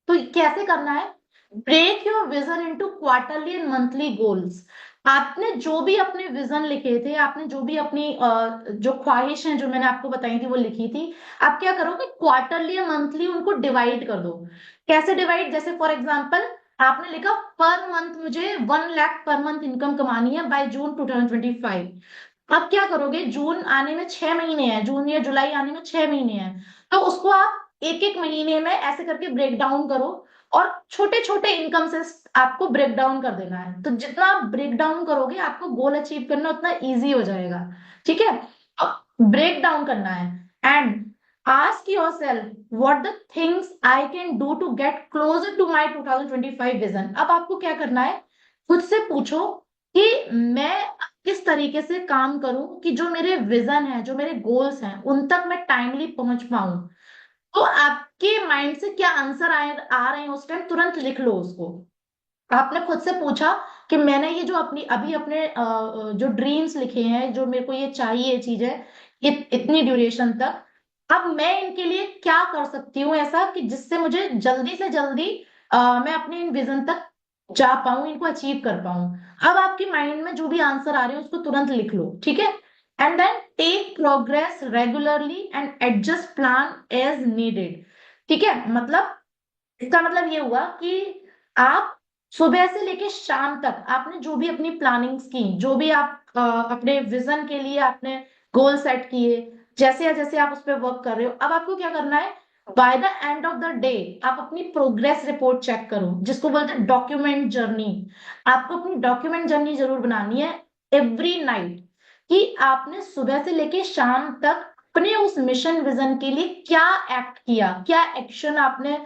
तो कैसे करना है? Break your vision into quarterly and monthly goals. आपने जो भी अपने विजन लिखे थे, आपने जो भी अपनी जो ख्वाहिश है जो मैंने आपको बताई थी वो लिखी थी, आप क्या करोगे, क्वार्टरली या मंथली उनको डिवाइड कर दो। कैसे डिवाइड? जैसे फॉर एग्जाम्पल, आपने लिखा पर मंथ मुझे 1 लाख पर मंथ इनकम कमानी है बाय जून 2025। अब क्या करोगे, जून आने में 6 महीने हैं, जून या जुलाई आने में 6 महीने हैं, तो उसको आप एक एक महीने में ऐसे करके ब्रेक डाउन करो, और छोटे छोटे इनकम से आपको ब्रेक डाउन कर देना है। तो जितना आप ब्रेक डाउन करोगे, आपको गोल अचीव करना उतना इजी हो जाएगा। ठीक है, ब्रेक डाउन करना है। And ask yourself what the things I can do to get closer to my 2025 vision. अब आपको क्या करना है, खुद से पूछो कि मैं किस तरीके से काम करूं कि जो मेरे विजन है, जो मेरे गोल्स हैं, उन तक मैं टाइमली पहुंच पाऊं। तो आपके माइंड से क्या आंसर आ रहे हैं उस टाइम, तुरंत लिख लो उसको। आपने खुद से पूछा कि मैंने ये जो अपनी अभी अपने जो ड्रीम्स लिखे हैं, जो मेरे को ये चाहिए चीज है, इतनी ड्यूरेशन तक, अब मैं इनके लिए क्या कर सकती हूँ ऐसा कि जिससे मुझे जल्दी से जल्दी मैं अपने इन विजन तक जा पाऊं, इनको अचीव कर पाऊं। अब आपके माइंड में जो भी आंसर आ रहे हैं उसको तुरंत लिख लो, ठीक है। And then take progress regularly and adjust plan as needed. ठीक है, मतलब इसका मतलब ये हुआ कि आप सुबह से लेके शाम तक आपने जो भी अपनी प्लानिंग्स की, जो भी आप अपने विजन के लिए आपने गोल सेट किए, जैसे या जैसे आप उस पर वर्क कर रहे हो, अब आपको क्या करना है, by the end of the day आप अपनी प्रोग्रेस रिपोर्ट चेक करो, जिसको बोलते हैं डॉक्यूमेंट जर्नी। आपको अपनी डॉक्यूमेंट जर्नी जरूर बनानी है एवरी नाइट, कि आपने सुबह से लेके शाम तक अपने उस मिशन विजन के लिए क्या एक्ट किया, क्या एक्शन आपने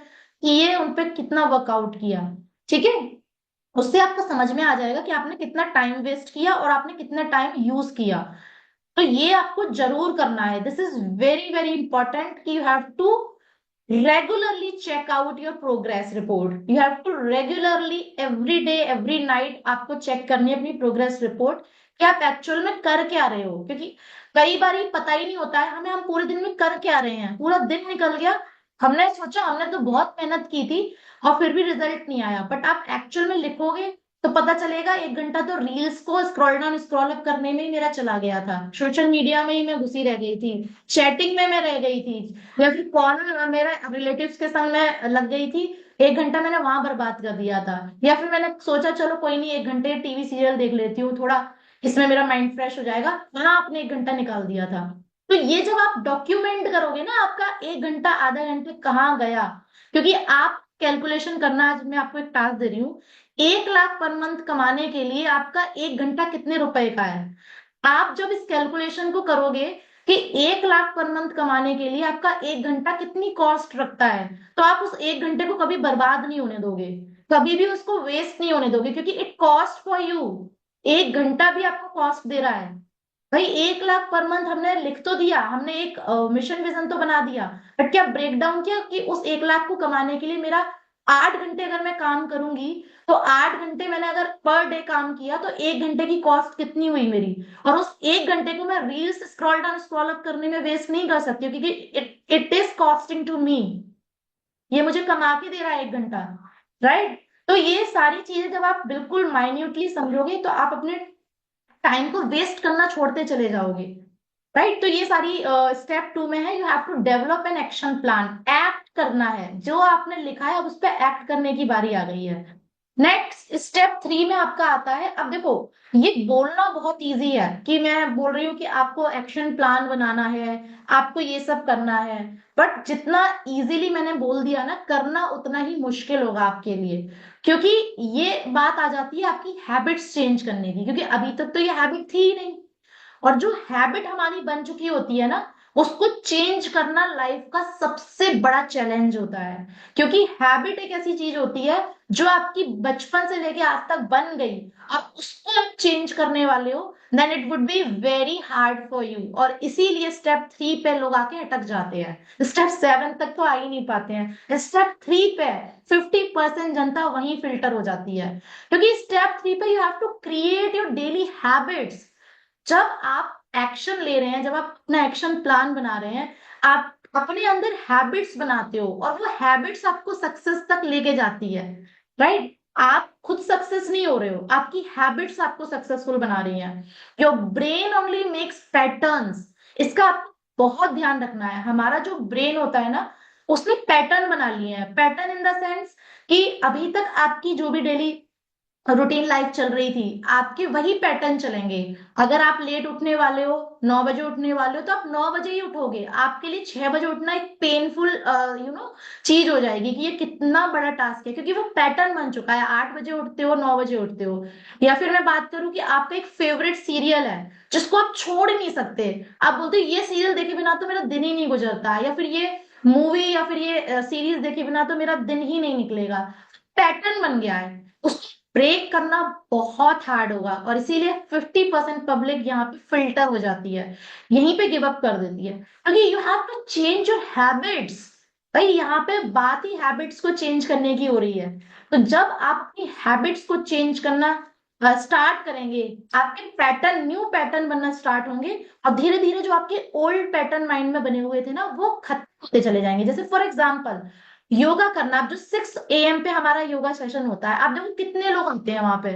किए, उन पे कितना वर्कआउट किया। ठीक है, उससे आपको समझ में आ जाएगा कि आपने कितना टाइम वेस्ट किया और आपने कितना टाइम यूज किया। तो ये आपको जरूर करना है, this is very very important कि you have to regularly check out your progress report. You have to regularly every day every night आपको चेक करनी है अपनी प्रोग्रेस रिपोर्ट कि आप एक्चुअल में कर क्या रहे हो। क्योंकि कई बार ये पता ही नहीं होता है हमें, हम पूरे दिन में कर क्या रहे हैं, पूरा दिन निकल गया, हमने सोचा हमने तो बहुत मेहनत की थी और फिर भी रिजल्ट नहीं आया, बट आप एक्चुअल में लिखोगे तो पता चलेगा 1 घंटा तो रील्स को स्क्रॉल डाउन स्क्रॉल अप करने में ही मेरा चला गया था, सोशल मीडिया में ही मैं घुसी रह गई थी, चैटिंग में मैं रह गई थी, या फिर कॉल मेरा रिलेटिव्स के संग मैं लग गई थी, एक घंटा मैंने वहां बर्बाद कर दिया था। या फिर मैंने सोचा चलो कोई नहीं, एक घंटे टीवी सीरियल देख लेती हूँ, थोड़ा इसमें मेरा माइंड फ्रेश हो जाएगा, वहां आपने एक घंटा निकाल दिया था। तो ये जब आप डॉक्यूमेंट करोगे ना, आपका एक घंटा आधा घंटे कहाँ गया, क्योंकि आप कैलकुलेशन करना, आज मैं आपको एक टास्क दे रही हूँ, 1 लाख पर मंथ कमाने के लिए आपका एक घंटा कितने रुपए का है। आप जब इस कैलकुलेशन को करोगे कि 1 लाख पर मंथ कमाने के लिए आपका एक घंटा कितनी कॉस्ट रखता है, तो आप उस एक घंटे को कभी बर्बाद नहीं होने दोगे, कभी भी उसको वेस्ट नहीं होने दोगे, क्योंकि इट कॉस्ट फॉर यू। एक घंटा भी आपको कॉस्ट दे रहा है। भाई 1 लाख पर मंथ हमने लिख तो दिया, हमने एक मिशन विजन तो बना दिया, बट क्या ब्रेक डाउन किया कि उस 1 लाख को कमाने के लिए मेरा 8 घंटे अगर मैं काम करूंगी, तो 8 घंटे मैंने अगर पर डे काम किया तो एक घंटे की कॉस्ट कितनी हुई मेरी। और उस एक घंटे को मैं reels scroll down scroll up करने में वेस्ट नहीं कर सकती, क्योंकि it it is costing to me, ये मुझे कमा के दे रहा है एक घंटा, राइट। तो ये सारी चीजें जब आप बिल्कुल माइन्यूटली समझोगे, तो आप अपने टाइम को वेस्ट करना छोड़ते चले जाओगे, राइट। तो ये सारी स्टेप 2 में है, you have to develop an action plan, act करना है, जो आपने लिखा है अब उस पर एक्ट करने की बारी आ गई है। नेक्स्ट स्टेप 3 में आपका आता है, अब देखो, ये बोलना बहुत इजी है कि मैं बोल रही हूँ कि आपको एक्शन प्लान बनाना है, आपको ये सब करना है, बट जितना इजीली मैंने बोल दिया ना, करना उतना ही मुश्किल होगा आपके लिए। क्योंकि ये बात आ जाती है आपकी हैबिट्स चेंज करने की, क्योंकि अभी तक तो ये हैबिट थी ही नहीं। और जो हैबिट हमारी बन चुकी होती है ना, उसको चेंज करना लाइफ का सबसे बड़ा चैलेंज होता है। क्योंकि हैबिट एक ऐसी चीज होती है जो आपकी बचपन से लेके आज तक बन गई, अब उसको आप चेंज करने वाले हो, then it would be very hard for you. और इसीलिए स्टेप 3 पे लोग आके अटक जाते हैं, स्टेप 7 तक तो आ ही नहीं पाते हैं, स्टेप 3 पे 50% जनता वहीं फिल्टर हो जाती है। क्योंकि स्टेप 3 पे you have to create your daily habits. जब आप एक्शन ले रहे हैं, जब आप अपना एक्शन प्लान बना रहे हैं, आप अपने अंदर हैबिट्स बनाते हो, और वो हैबिट्स आपको सक्सेस तक लेके जाती है, राइट। आप खुद सक्सेस नहीं हो रहे हो, आपकी हैबिट्स आपको सक्सेसफुल बना रही हैं। Your brain only makes patterns, इसका आपको बहुत ध्यान रखना है। हमारा जो ब्रेन होता है ना, उसने पैटर्न बना लिए हैं, पैटर्न इन द सेंस कि अभी तक आपकी जो भी डेली रूटीन लाइफ चल रही थी, आपके वही पैटर्न चलेंगे। अगर आप लेट उठने वाले हो, 9 बजे उठने वाले हो, तो आप 9 बजे ही उठोगे। आपके लिए 6 बजे उठना एक पेनफुल चीज हो जाएगी कि ये कितना बड़ा टास्क है, क्योंकि वो पैटर्न बन चुका है, 8 बजे उठते हो, 9 बजे उठते हो। या फिर मैं बात करूं कि आपका एक फेवरेट सीरियल है जिसको आप छोड़ ही नहीं सकते, आप बोलते हो ये सीरियल देखे बिना तो मेरा दिन ही नहीं गुजरता, या फिर ये मूवी या फिर ये सीरीज देखे बिना तो मेरा दिन ही नहीं निकलेगा। पैटर्न बन गया है, उसको ब्रेक करना बहुत हार्ड होगा, और इसीलिए 50% पब्लिक यहाँ पे फिल्टर हो जाती है, यहीं पे गिव अप कर देती है, क्योंकि you have to change your habits. भाई यहाँ पे बात ही हैबिट्स को चेंज करने की हो रही है। तो जब आप अपनी हैबिट्स को चेंज करना स्टार्ट करेंगे, आपके पैटर्न, न्यू पैटर्न बनना स्टार्ट होंगे, और धीरे धीरे जो आपके ओल्ड पैटर्न माइंड में बने हुए थे ना, वो खत्म होते चले जाएंगे। जैसे फॉर एग्जाम्पल योगा करना, आप जो 6 AM पे हमारा योगा सेशन होता है, आप देखो कितने लोग आते हैं वहां पे।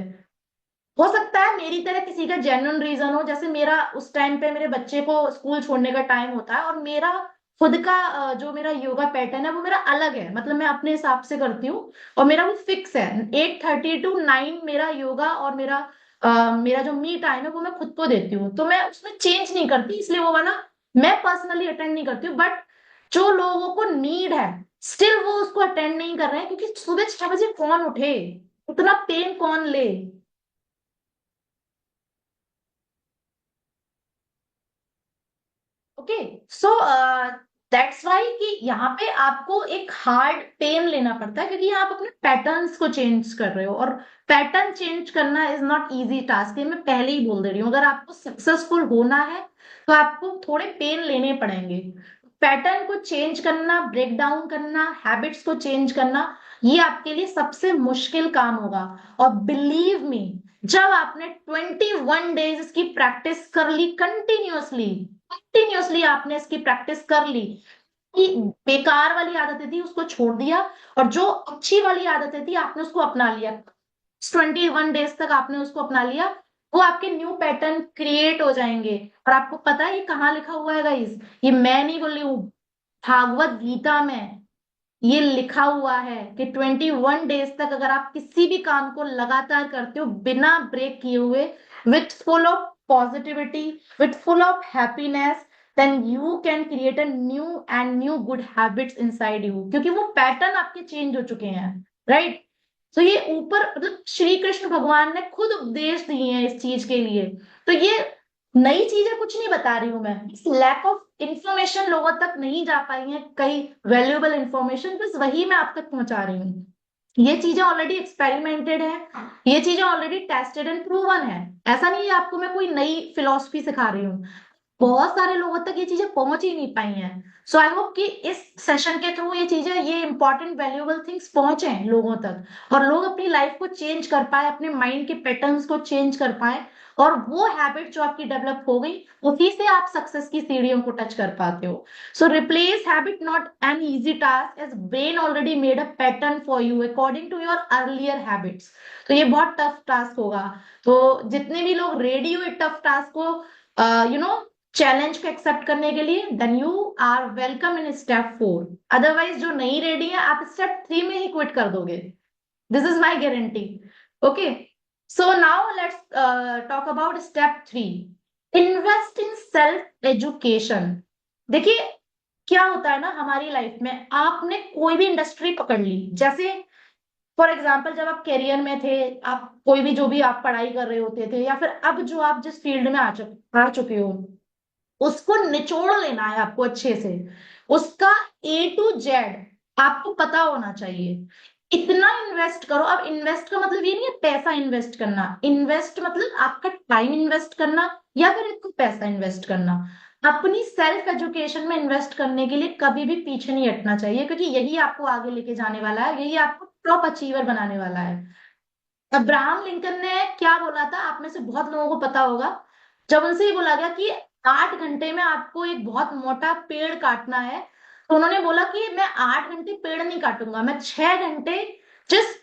हो सकता है मेरी तरह किसी का जेन्युइन रीजन हो, जैसे मेरा उस टाइम पे मेरे बच्चे को स्कूल छोड़ने का टाइम होता है, और मेरा खुद का जो मेरा योगा पैटर्न है वो मेरा अलग है, मतलब मैं अपने हिसाब से करती हूँ, और मेरा वो फिक्स है, 8:30 to 9 मेरा योगा, और मेरा जो मी टाइम है वो मैं खुद को देती हूँ, तो मैं उसमें चेंज नहीं करती, इसलिए वो वाला मैं पर्सनली अटेंड नहीं करती हूँ। बट जो लोगों को नीड है, स्टिल वो उसको अटेंड नहीं कर रहे हैं, क्योंकि सुबह 6 बजे कौन उठे, उतना पेन कौन ले। ओके, सो दैट्स वाई कि यहाँ पे आपको एक हार्ड पेन लेना पड़ता है, क्योंकि आप अपने पैटर्न्स को चेंज कर रहे हो, और पैटर्न चेंज करना इज नॉट इजी टास्क, ये मैं पहले ही बोल दे रही हूँ। अगर आपको सक्सेसफुल होना है तो आपको थोड़े पेन लेने पड़ेंगे। पैटर्न को चेंज करना, ब्रेक डाउन करना, हैबिट्स को चेंज करना, ये आपके लिए सबसे मुश्किल काम होगा। और बिलीव मी, जब आपने 21 डेज इसकी प्रैक्टिस कर ली कंटिन्यूअसली, कंटिन्यूअसली आपने इसकी प्रैक्टिस कर ली, कि बेकार वाली आदतें थी उसको छोड़ दिया, और जो अच्छी वाली आदतें थी आपने उसको अपना लिया, 21 डेज तक आपने उसको अपना लिया, वो आपके न्यू पैटर्न क्रिएट हो जाएंगे। और आपको पता है ये कहाँ लिखा हुआ है गाइस, ये मैं नहीं बोल रही हूँ, भागवत गीता में ये लिखा हुआ है कि 21 डेज तक अगर आप किसी भी काम को लगातार करते हो बिना ब्रेक किए हुए, with full of positivity, with full of happiness, then you can create a new good habits inside you, क्योंकि वो पैटर्न आपके चेंज हो चुके हैं, राइट? तो ये ऊपर मतलब श्री कृष्ण भगवान ने खुद उपदेश दिए हैं इस चीज के लिए। तो ये नई चीजें कुछ नहीं बता रही हूं मैं, लैक ऑफ इंफॉर्मेशन लोगों तक नहीं जा पाई है, कई वैल्यूएबल इंफॉर्मेशन, बस वही मैं आप तक पहुंचा रही हूँ। ये चीजें ऑलरेडी एक्सपेरिमेंटेड है, ये चीजें ऑलरेडी टेस्टेड एंड प्रूवन है। ऐसा नहीं है आपको मैं कोई नई फिलॉसफी सिखा रही हूँ, बहुत सारे लोगों तक ये चीजें पहुंच ही नहीं पाई हैं। सो आई होप कि इस सेशन के थ्रू ये चीजें, ये इंपॉर्टेंट वैल्यूएबल थिंग्स पहुंचे लोगों तक, और लोग अपनी लाइफ को चेंज कर पाए, अपने माइंड के पैटर्न्स को चेंज कर पाए, और वो हैबिट जो आपकी डेवलप हो गई उसी से आप सक्सेस की सीढ़ियों को टच कर पाते हो। So replace habit not an easy task, as brain already made a pattern for you according to your earlier habits. तो ये बहुत टफ टास्क होगा। तो जितने भी लोग रेडी हुए टफ टास्क को चैलेंज को एक्सेप्ट करने के लिए, then you are welcome in step 4। Otherwise जो नहीं रेडी है आप स्टेप 3 में ही क्विट कर दोगे, this is my guarantee. Okay, so now let's talk about step 3, invest in self education. देखिए क्या होता है ना हमारी लाइफ में, आपने कोई भी इंडस्ट्री पकड़ ली, जैसे फॉर एग्जाम्पल जब आप करियर में थे, आप कोई भी जो भी आप पढ़ाई कर रहे होते थे, या फिर अब जो आप जिस फील्ड में आ चुके हो, उसको निचोड़ लेना है आपको अच्छे से, उसका A to Z आपको पता होना चाहिए। इतना इन्वेस्ट करो। अब इन्वेस्ट का मतलब ये नहीं है पैसा इन्वेस्ट करना, इन्वेस्ट मतलब आपका टाइम इन्वेस्ट करना, या फिर इसको पैसा इन्वेस्ट करना। अपनी सेल्फ एजुकेशन में इन्वेस्ट करने के लिए कभी भी पीछे नहीं हटना चाहिए, क्योंकि यही आपको आगे लेके जाने वाला है, यही आपको टॉप अचीवर बनाने वाला है। अब्राहम लिंकन ने क्या बोला था, आप में से बहुत लोगों को पता होगा। जब उनसे ये बोला गया कि 8 घंटे में आपको एक बहुत मोटा पेड़ काटना है, तो उन्होंने बोला कि मैं 8 घंटे पेड़ नहीं काटूंगा, मैं 6 घंटे जिस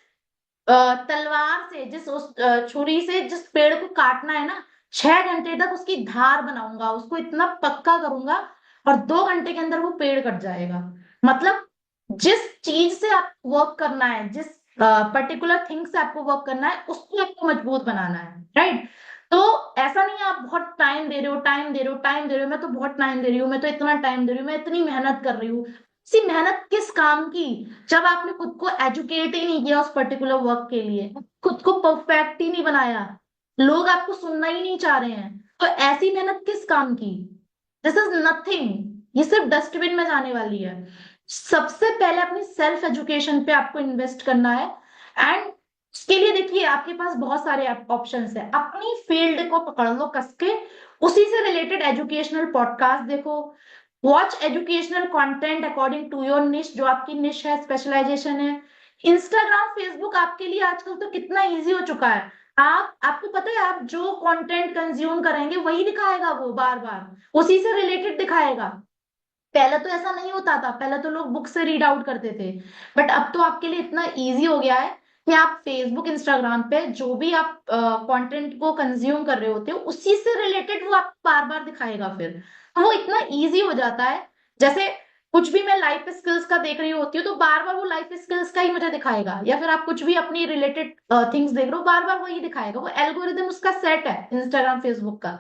तलवार से, जिस उस छुरी से जिस पेड़ को काटना है ना, 6 घंटे तक उसकी धार बनाऊंगा, उसको इतना पक्का करूंगा, और 2 घंटे के अंदर वो पेड़ कट जाएगा। मतलब जिस चीज से आप वर्क करना है, जिस पर्टिकुलर थिंग से आपको वर्क करना है, उसको आपको मजबूत बनाना है, राइट? तो ऐसा नहीं है आप बहुत टाइम दे रहे हो, टाइम दे रहे हो, टाइम दे रहे हो, मैं तो बहुत टाइम दे रही हूँ, मैं तो इतना टाइम दे रही हूँ, मैं इतनी मेहनत कर रही हूँ। इसी मेहनत किस काम की, जब आपने खुद को एजुकेट ही नहीं किया उस पर्टिकुलर वर्क के लिए, खुद को परफेक्ट ही नहीं बनाया, लोग आपको सुनना ही नहीं चाह रहे हैं, तो ऐसी मेहनत किस काम की? दिस इज नथिंग, ये सिर्फ डस्टबिन में जाने वाली है। सबसे पहले अपनी सेल्फ एजुकेशन पे आपको इन्वेस्ट करना है, एंड उसके लिए देखिए आपके पास बहुत सारे ऑप्शंस है। अपनी फील्ड को पकड़ लो कस के, उसी से रिलेटेड एजुकेशनल पॉडकास्ट देखो, watch educational content according to your niche, जो आपकी निश है, स्पेशलाइजेशन है। इंस्टाग्राम फेसबुक आपके लिए आजकल तो कितना इजी हो चुका है। आपको पता है आप जो कंटेंट कंज्यूम करेंगे वही दिखाएगा, वो बार बार उसी से रिलेटेड दिखाएगा। पहले तो ऐसा नहीं होता था, पहले तो लोग बुक से रीड आउट करते थे, बट अब तो आपके लिए इतना इजी हो गया है कि आप फेसबुक इंस्टाग्राम पे जो भी आप कंटेंट को कंज्यूम कर रहे होते हो, उसी से रिलेटेड वो आपको बार बार दिखाएगा। फिर तो वो इतना इजी हो जाता है, जैसे कुछ भी मैं लाइफ स्किल्स का देख रही होती हूँ तो बार बार वो लाइफ स्किल्स का ही मुझे दिखाएगा, या फिर आप कुछ भी अपनी रिलेटेड थिंग्स देख रहे हो, बार बार वही दिखाएगा। वो एल्गोरिदम उसका सेट है इंस्टाग्राम फेसबुक का।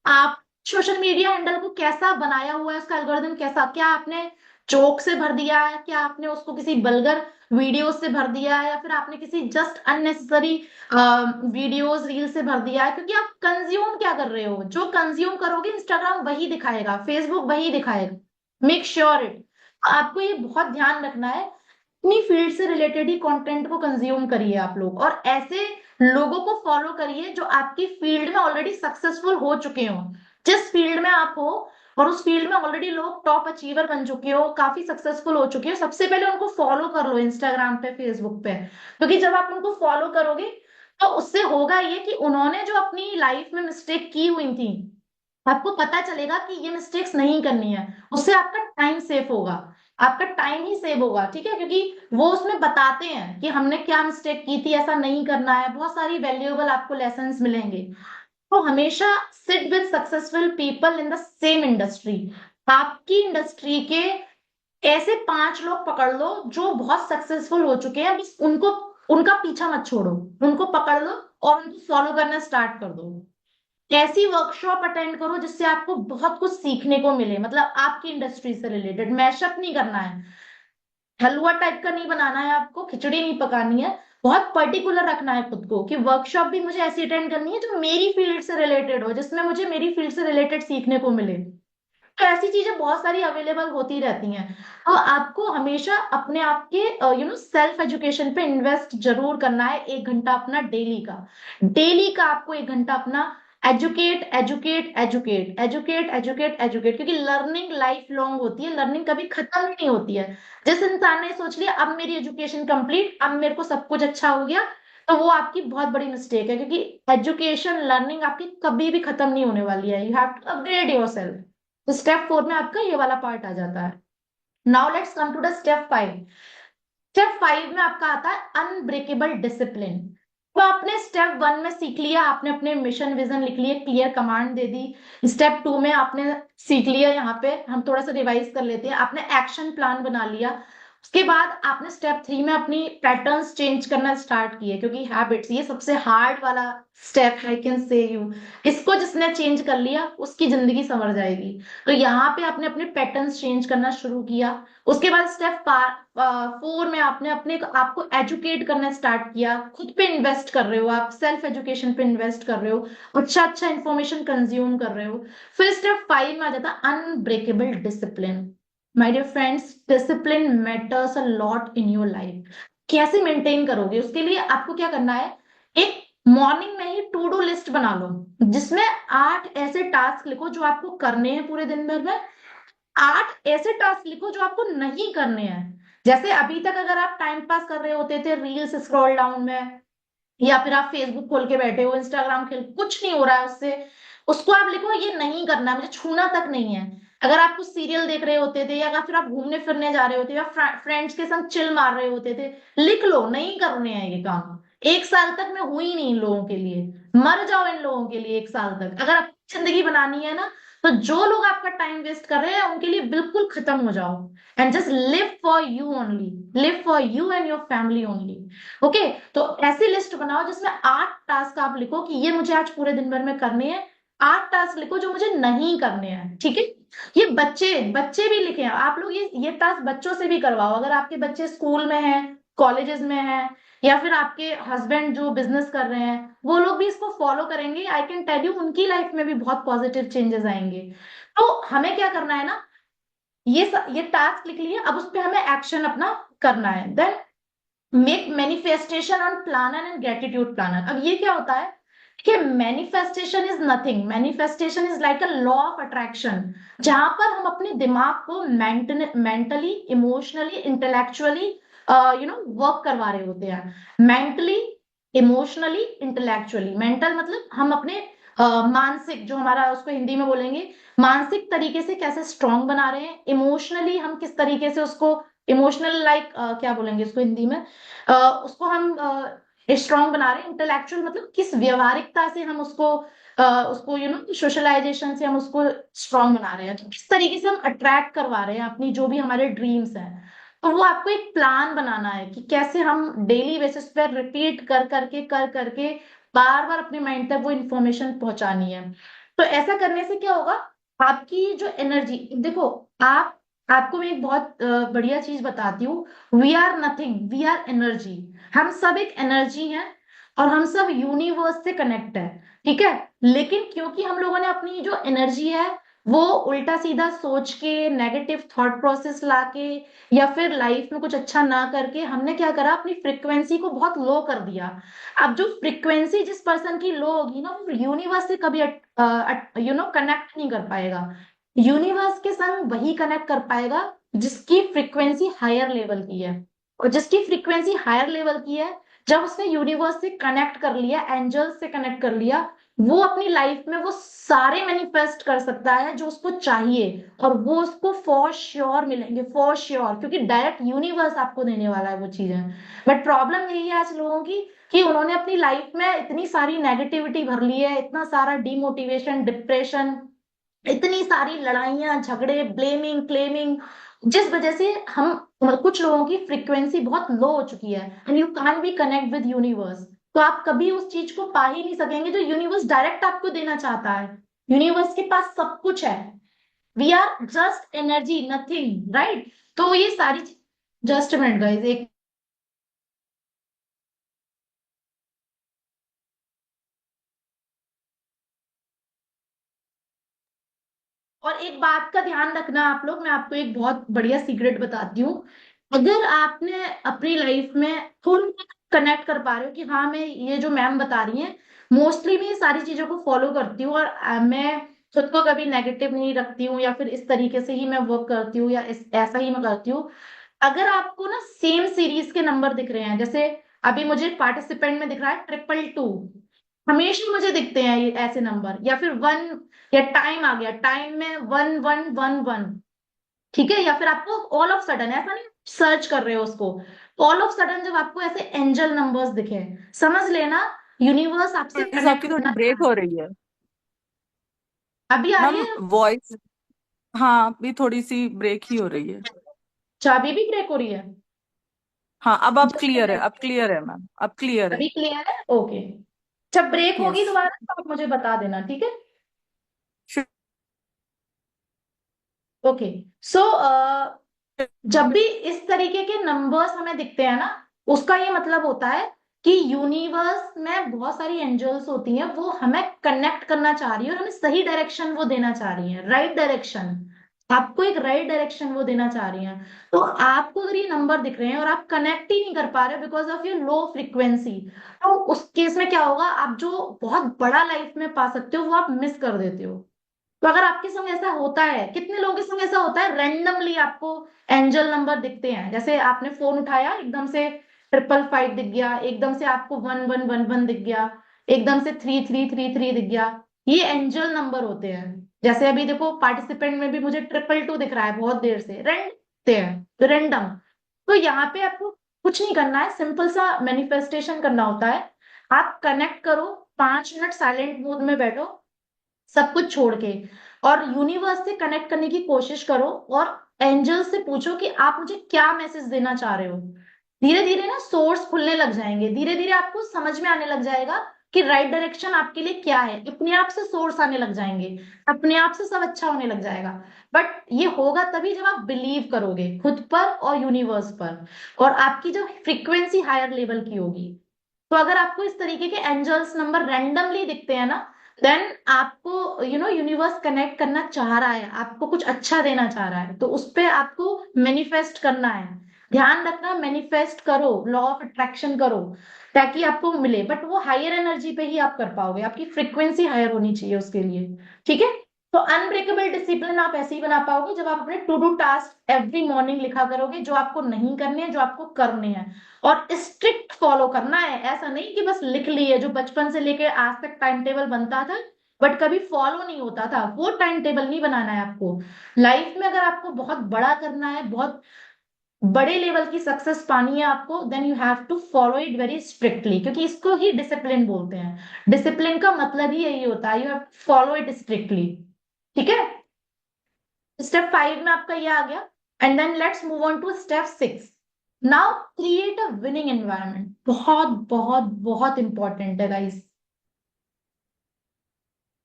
आप सोशल मीडिया हैंडल को कैसा बनाया हुआ है, उसका एल्गोरिदम कैसा, क्या आपने जोक से भर दिया है, क्या आपने उसको किसी बल्गर वीडियो से भर दिया है, या फिर आपने किसी जस्ट अननेसेसरी वीडियोस रील से भर दिया है? क्योंकि आप कंज्यूम क्या कर रहे हो, जो कंज्यूम करोगे इंस्टाग्राम वही दिखाएगा, फेसबुक वही दिखाएगा, मेक श्योर इट। आपको ये बहुत ध्यान रखना है, अपनी फील्ड से रिलेटेड ही कंटेंट को कंज्यूम करिए आप लोग, और ऐसे लोगों को फॉलो करिए जो आपकी फील्ड में ऑलरेडी सक्सेसफुल हो चुके हो। जिस फील्ड में आप हो और उस फील्ड में ऑलरेडी लोग टॉप अचीवर बन चुके हो, काफी सक्सेसफुल हो चुके हो, सबसे पहले उनको फॉलो कर लो इंस्टाग्राम पे, फेसबुक पे। क्योंकि जब आप उनको फॉलो करोगे तो उससे होगा ये कि उन्होंने जो अपनी लाइफ में मिस्टेक की हुई थी, आपको पता चलेगा कि ये मिस्टेक्स नहीं करनी है, उससे आपका टाइम सेव होगा, आपका टाइम ही सेव होगा, ठीक है? क्योंकि वो उसमें बताते हैं कि हमने क्या मिस्टेक की थी, ऐसा नहीं करना है, बहुत सारी वैल्यूएबल आपको लेसन्स मिलेंगे। तो हमेशा sit with successful people in the same industry, आपकी इंडस्ट्री के ऐसे 5 लोग पकड़ लो जो बहुत सक्सेसफुल हो चुके हैं, बस उनको, उनका पीछा मत छोड़ो, उनको पकड़ लो और उनको फॉलो करना स्टार्ट कर दो। ऐसी वर्कशॉप अटेंड करो जिससे आपको बहुत कुछ सीखने को मिले, मतलब आपकी इंडस्ट्री से रिलेटेड। मैशअप नहीं करना है, हलवा टाइप का नहीं बनाना है, आपको खिचड़ी नहीं पकानी है। बहुत पर्टिकुलर रखना है खुद को कि वर्कशॉप भी मुझे ऐसी अटेंड करनी है जो मेरी फील्ड से रिलेटेड हो, जिसमें मुझे मेरी फील्ड से रिलेटेड सीखने को मिले। तो ऐसी चीजें बहुत सारी अवेलेबल होती रहती हैं। तो आपको हमेशा अपने आप के सेल्फ एजुकेशन पे इन्वेस्ट जरूर करना है, 1 घंटा अपना डेली का। डेली का आपको 1 घंटा अपना educate educate educate educate educate educate, क्योंकि लर्निंग लाइफ लॉन्ग होती है, लर्निंग कभी खत्म नहीं होती है। जिस इंसान ने सोच लिया अब मेरी एजुकेशन कंप्लीट, अब मेरे को सब कुछ अच्छा हो गया, तो वो आपकी बहुत बड़ी मिस्टेक है, क्योंकि एजुकेशन लर्निंग आपकी कभी भी खत्म नहीं होने वाली है। You have to upgrade yourself. तो स्टेप 4 में आपका ये वाला पार्ट आ जाता है। Now let's come to the step 5। Step 5 में आपका आता है अनब्रेकेबल डिसिप्लिन। तो आपने स्टेप 1 में सीख लिया, आपने अपने मिशन विजन लिख लिए, क्लियर कमांड दे दी। स्टेप 2 में आपने सीख लिया, यहाँ पे हम थोड़ा सा रिवाइज कर लेते हैं, आपने एक्शन प्लान बना लिया। उसके बाद आपने स्टेप 3 में अपनी पैटर्न्स चेंज करना स्टार्ट किए, क्योंकि हैबिट्स ये सबसे हार्ड वाला स्टेप है, आई कैन से यू। इसको जिसने चेंज कर लिया उसकी जिंदगी संवर जाएगी। तो यहाँ पे आपने अपने पैटर्न्स चेंज करना शुरू किया। उसके बाद स्टेप 4 में आपने अपने आपको एजुकेट करना स्टार्ट किया, खुद पे इन्वेस्ट कर रहे हो, आप सेल्फ एजुकेशन पे इन्वेस्ट कर रहे हो, अच्छा अच्छा इंफॉर्मेशन कंज्यूम कर रहे हो। फिर स्टेप 5 में आ जाता है unbreakable discipline. My dear friends, discipline matters a lot in your life. कैसे मेंटेन करोगे, उसके लिए आपको क्या करना है, एक मॉर्निंग में ही टू डू लिस्ट बना लो, जिसमें 8 ऐसे टास्क लिखो जो आपको करने हैं पूरे दिन भर में। 8 ऐसे टास्क लिखो जो आपको नहीं करने हैं। जैसे अभी तक अगर आप टाइम पास कर रहे होते थे रील्स स्क्रॉल डाउन में, या फिर आप फेसबुक खोल के बैठे हो, इंस्टाग्राम खेल, कुछ नहीं हो रहा है उससे, उसको आप लिखो ये नहीं करना, मुझे छूना तक नहीं है। अगर आप कुछ सीरियल देख रहे होते थे, या फिर आप घूमने फिरने जा रहे होते, या फ्रेंड्स के संग चिल मार रहे होते थे, लिख लो नहीं करने हैं ये काम। 1 साल तक मैं हुई नहीं इन लोगों के लिए, मर जाओ इन लोगों के लिए 1 साल तक। अगर आपकी जिंदगी बनानी है ना, तो जो लोग आपका टाइम वेस्ट कर रहे हैं उनके लिए बिल्कुल खत्म हो जाओ, and just live for you only, live for you and your family only. Okay. तो ऐसी लिस्ट बनाओ जिसमें 8 टास्क आप लिखो कि ये मुझे आज पूरे दिन भर में करने हैं। 8 टास्क लिखो जो मुझे नहीं करने हैं, ठीक है। ये बच्चे बच्चे भी लिखे हैं आप लोग, ये टास्क बच्चों से भी करवाओ, अगर आपके बच्चे स्कूल में हैं, कॉलेजेस में हैं, या फिर आपके हस्बैंड जो बिजनेस कर रहे हैं वो लोग भी इसको फॉलो करेंगे, आई कैन टेल यू उनकी लाइफ में भी बहुत पॉजिटिव चेंजेस आएंगे। तो हमें क्या करना है ना, ये टास्क लिख लिए, अब उस पर हमें एक्शन अपना करना है। Then make manifestation on planner and gratitude planner. अब ये क्या होता है कि manifestation is nothing, manifestation is like a law of attraction, जहां पर हम अपने दिमाग को मेंटली, इमोशनली, इंटेलेक्चुअली वर्क करवा रहे होते हैं। Mentally, emotionally, intellectually. मेंटल मतलब हम अपने मानसिक, जो हमारा उसको हिंदी में बोलेंगे, मानसिक तरीके से कैसे स्ट्रांग बना रहे हैं। इमोशनली हम किस तरीके से उसको, इमोशनल लाइक क्या बोलेंगे इसको हिंदी में, उसको हम स्ट्रांग बना रहे हैं। इंटेलेक्चुअल मतलब किस व्यवहारिकता से हम उसको सोशलाइजेशन से हम उसको स्ट्रांग बना रहे हैं, तो किस तरीके से हम अट्रैक्ट करवा रहे हैं अपनी जो भी हमारे ड्रीम्स हैं। तो वो आपको एक प्लान बनाना है कि कैसे हम डेली बेसिस पे रिपीट कर करके बार बार अपने माइंड तक वो इंफॉर्मेशन पहुंचानी है। तो ऐसा करने से क्या होगा, आपकी जो एनर्जी, देखो, आप आपको मैं एक बहुत बढ़िया चीज बताती हूँ। We are nothing, we are energy. हम सब एक एनर्जी हैं, और हम सब यूनिवर्स से कनेक्ट है, ठीक है। लेकिन क्योंकि हम लोगों ने अपनी जो एनर्जी है वो उल्टा सीधा सोच के, नेगेटिव थॉट प्रोसेस लाके, या फिर लाइफ में कुछ अच्छा ना करके, हमने क्या करा, अपनी फ्रिक्वेंसी को बहुत लो कर दिया। अब जो फ्रिक्वेंसी जिस पर्सन की लो होगी ना, वो यूनिवर्स से कभी कनेक्ट नहीं कर पाएगा। यूनिवर्स के संग वही कनेक्ट कर पाएगा जिसकी फ्रीक्वेंसी हायर लेवल की है। और जिसकी फ्रीक्वेंसी हायर लेवल की है, जब उसने यूनिवर्स से कनेक्ट कर लिया, एंजल्स से कनेक्ट कर लिया, वो अपनी लाइफ में वो सारे मैनिफेस्ट कर सकता है जो उसको चाहिए, और वो उसको फॉर श्योर मिलेंगे, फॉर श्योर, क्योंकि डायरेक्ट यूनिवर्स आपको देने वाला है वो चीजें। बट प्रॉब्लम यही है आज लोगों की, कि उन्होंने अपनी लाइफ में इतनी सारी नेगेटिविटी भर ली है, इतना सारा डिमोटिवेशन, डिप्रेशन, इतनी सारी लड़ाइयां झगड़े ब्लेमिंग क्लेमिंग, जिस वजह से हम कुछ लोगों की फ्रीक्वेंसी बहुत लो हो चुकी है, and you can be connect with universe. तो आप कभी उस चीज को पा ही नहीं सकेंगे जो यूनिवर्स डायरेक्ट आपको देना चाहता है। यूनिवर्स के पास सब कुछ है। We are just energy, nothing, right? तो ये सारी, जस्ट मिनट गाइस, एक, और एक बात का ध्यान रखना आप लोग, मैं आपको एक बहुत बढ़िया सीक्रेट बताती हूँ। अगर आपने अपनी लाइफ में थोड़ा कनेक्ट कर पा रहे हो कि हाँ, मैं ये जो मैम बता रही हैं, मोस्टली मैं ये सारी चीजों को फॉलो करती हूँ, और मैं खुद को कभी नेगेटिव नहीं रखती हूँ, या फिर इस तरीके से ही मैं वर्क करती हूँ, या ऐसा ही मैं करती हूँ। अगर आपको ना सेम सीरीज के नंबर दिख रहे हैं, जैसे अभी मुझे पार्टिसिपेंट में दिख रहा है 222, हमेशा मुझे दिखते हैं ये ऐसे नंबर, या फिर वन, या टाइम आ गया, टाइम में 1111, ठीक है, या फिर आपको ऑल ऑफ सडन, ऐसा नहीं सर्च कर रहे हो उसको, ऑल ऑफ सडन जब आपको ऐसे एंजल नंबर्स दिखे, समझ लेना यूनिवर्स आपसे वॉइस कनेक्ट आपकी थोड़ी करना चाह ब्रेक रहा हो है। रही है अभी आ रही मैम, है? वॉइस। हाँ, अभी थोड़ी सी ब्रेक ही हो रही है। चाबी भी ब्रेक हो रही है? हाँ, अब जस्ट क्लियर है, मिनट, अब क्लियर है मैम, अब क्लियर है। अभी क्लियर है? ओके। जब ब्रेक होगी यस। दोबारा तो आप मुझे बता देना, ठीक है? ओके। सो जब भी इस तरीके के नंबर्स हमें दिखते हैं ना, उसका ये मतलब होता है कि यूनिवर्स में बहुत सारी एंजल्स होती हैं, वो हमें कनेक्ट करना चाह रही है, और हमें सही डायरेक्शन वो देना चाह रही है, राइट डायरेक्शन। आपको एक राइट डायरेक्शन वो देना चाह रही हैं। तो आपको अगर ये नंबर दिख रहे हैं और आप कनेक्ट ही नहीं कर पा रहे because of your low frequency, तो उस केस में क्या होगा, आप जो बहुत बड़ा लाइफ में पा सकते हो वो आप मिस कर देते हो। तो अगर आपके संग ऐसा होता है, कितने लोगों के संग ऐसा होता है, रैंडमली आपको एंजल नंबर दिखते हैं, जैसे आपने फोन उठाया एकदम से 555 दिख गया, एकदम से आपको 1111 दिख गया, एकदम से 3333 दिख गया, ये एंजल नंबर होते हैं। जैसे अभी देखो पार्टिसिपेंट में भी मुझे 222 दिख रहा है, बहुत देर से दिखते हैं रेंडम। तो यहाँ पे आपको कुछ नहीं करना है, सिंपल सा मैनिफेस्टेशन करना होता है। आप कनेक्ट करो, 5 मिनट साइलेंट मोड में बैठो, सब कुछ छोड़ के, और यूनिवर्स से कनेक्ट करने की कोशिश करो, और एंजल से पूछो कि आप मुझे क्या मैसेज देना चाह रहे हो। धीरे धीरे ना सोर्स खुलने लग जाएंगे, धीरे धीरे आपको समझ में आने लग जाएगा कि राइट डायरेक्शन आपके लिए क्या है, अपने आप से सोर्स आने लग जाएंगे, अपने आप से सब अच्छा होने लग जाएगा। बट ये होगा तभी जब आप बिलीव करोगे खुद पर और यूनिवर्स पर, और आपकी जो फ्रीक्वेंसी हायर लेवल की होगी। तो अगर आपको इस तरीके के एंजल्स नंबर रैंडमली दिखते हैं ना, देन आपको यूनिवर्स कनेक्ट करना चाह रहा है, आपको कुछ अच्छा देना चाह रहा है, तो उस पे आपको मैनिफेस्ट करना है। ध्यान रखना, मैनिफेस्ट करो, लॉ ऑफ अट्रैक्शन करो, ताकि आपको मिले, बट वो हायर एनर्जी पे ही आप कर पाओगे, आपकी फ्रीक्वेंसी हायर होनी चाहिए उसके लिए, ठीक है? तो अनब्रेकेबल डिसिप्लिन आप ऐसे ही बना पाओगे जब आप अपने to do task every morning लिखा करोगे, जो आपको नहीं करने हैं, जो आपको करने हैं, और स्ट्रिक्ट फॉलो करना है। ऐसा नहीं कि बस लिख लिए, जो बचपन से लेके आज तक टाइम टेबल बनता था बट कभी फॉलो नहीं होता था, वो टाइम टेबल नहीं बनाना है आपको। लाइफ में अगर आपको बहुत बड़ा करना है, बहुत बड़े लेवल की सक्सेस पानी है आपको, then you have to follow it very strictly, क्योंकि इसको ही डिसिप्लिन बोलते हैं। डिसिप्लिन का मतलब ही यही होता है, you have to follow it strictly, ठीक है? स्टेप 5 में आपका ये आ गया, and then let's move on to step 6। Now create a winning environment, बहुत बहुत बहुत इंपॉर्टेंट है guys.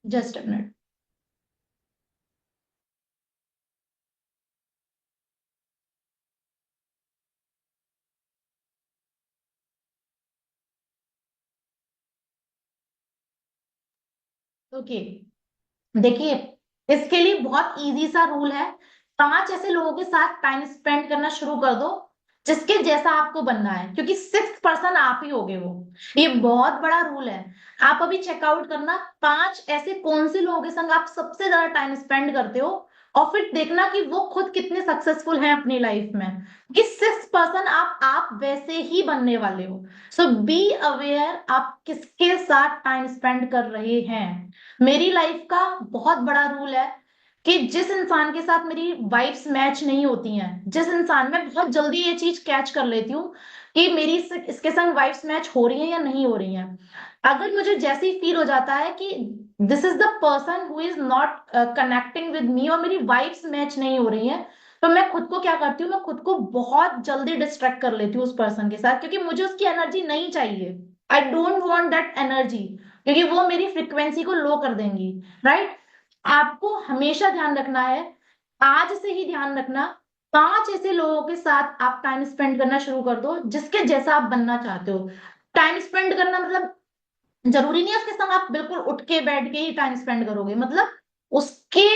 Just a minute. Okay, देखिए, इसके लिए बहुत इजी सा रूल है। 5 ऐसे लोगों के साथ टाइम स्पेंड करना शुरू कर दो जिसके जैसा आपको बनना है, क्योंकि 6th पर्सन आप ही होगे वो। ये बहुत बड़ा रूल है। आप अभी चेकआउट करना, 5 ऐसे कौन से लोगों के संग आप सबसे ज्यादा टाइम स्पेंड करते हो, और फिर देखना कि वो खुद कितने सक्सेसफुल हैं अपनी लाइफ में, कि 6th पर्सन आप वैसे ही बनने वाले हो। सो बी अवेयर, आप किसके साथ टाइम स्पेंड कर रहे हैं। मेरी लाइफ का बहुत बड़ा रूल है कि जिस इंसान के साथ मेरी वाइब्स मैच नहीं होती हैं, जिस इंसान, मैं बहुत जल्दी ये चीज कैच कर लेती हूँ कि मेरी इसके संग वाइब्स मैच हो रही हैं या नहीं हो रही हैं। अगर मुझे जैसे ही फील हो जाता है कि this is the person who is not connecting with me, और मेरी वाइब्स मैच नहीं हो रही हैं, तो मैं खुद को क्या करती हूँ, मैं खुद को बहुत जल्दी डिस्ट्रैक्ट कर लेती हूँ उस पर्सन के साथ, क्योंकि मुझे उसकी एनर्जी नहीं चाहिए। I don't want that energy, क्योंकि वो मेरी फ्रिक्वेंसी को लो कर देंगी। राइट? आपको हमेशा ध्यान रखना है, आज से ही ध्यान रखना, 5 ऐसे लोगों के साथ आप टाइम स्पेंड करना शुरू कर दो जिसके जैसा आप बनना चाहते हो। टाइम स्पेंड करना मतलब जरूरी नहीं है उसके संग आप बिल्कुल उठ के बैठ के ही टाइम स्पेंड करोगे, मतलब उसके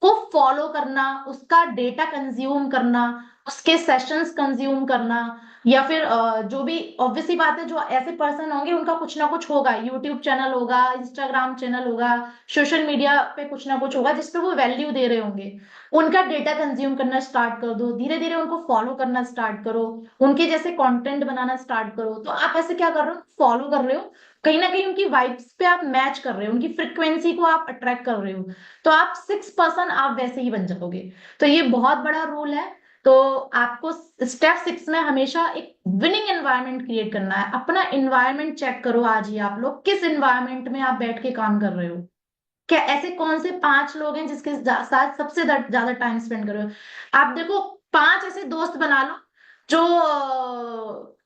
को फॉलो करना, उसका डेटा कंज्यूम करना, उसके सेशंस कंज्यूम करना, या फिर जो भी ऑब्वियसली बात है, जो ऐसे पर्सन होंगे उनका कुछ ना कुछ होगा, यूट्यूब चैनल होगा, इंस्टाग्राम चैनल होगा, सोशल मीडिया पे कुछ ना कुछ होगा जिसपे वो वैल्यू दे रहे होंगे। उनका डेटा कंज्यूम करना स्टार्ट कर दो, धीरे धीरे उनको फॉलो करना स्टार्ट करो, उनके जैसे कंटेंट बनाना स्टार्ट करो। तो आप ऐसे क्या कर रहे हो, फॉलो कर रहे हो, कहीं ना कहीं उनकी वाइब्स पे आप मैच कर रहे हो, उनकी फ्रिक्वेंसी को आप अट्रैक्ट कर रहे हो, तो आप 6% आप वैसे ही बन जाओगे। तो ये बहुत बड़ा रूल है। तो आपको स्टेप 6 में हमेशा एक विनिंग एनवायरनमेंट क्रिएट करना है। अपना एनवायरनमेंट चेक करो आज ही, आप लोग किस एनवायरनमेंट में आप बैठ के काम कर रहे हो, क्या ऐसे कौन से 5 लोग हैं जिसके साथ सबसे ज्यादा टाइम स्पेंड कर रहे हो। आप देखो, 5 ऐसे दोस्त बना लो जो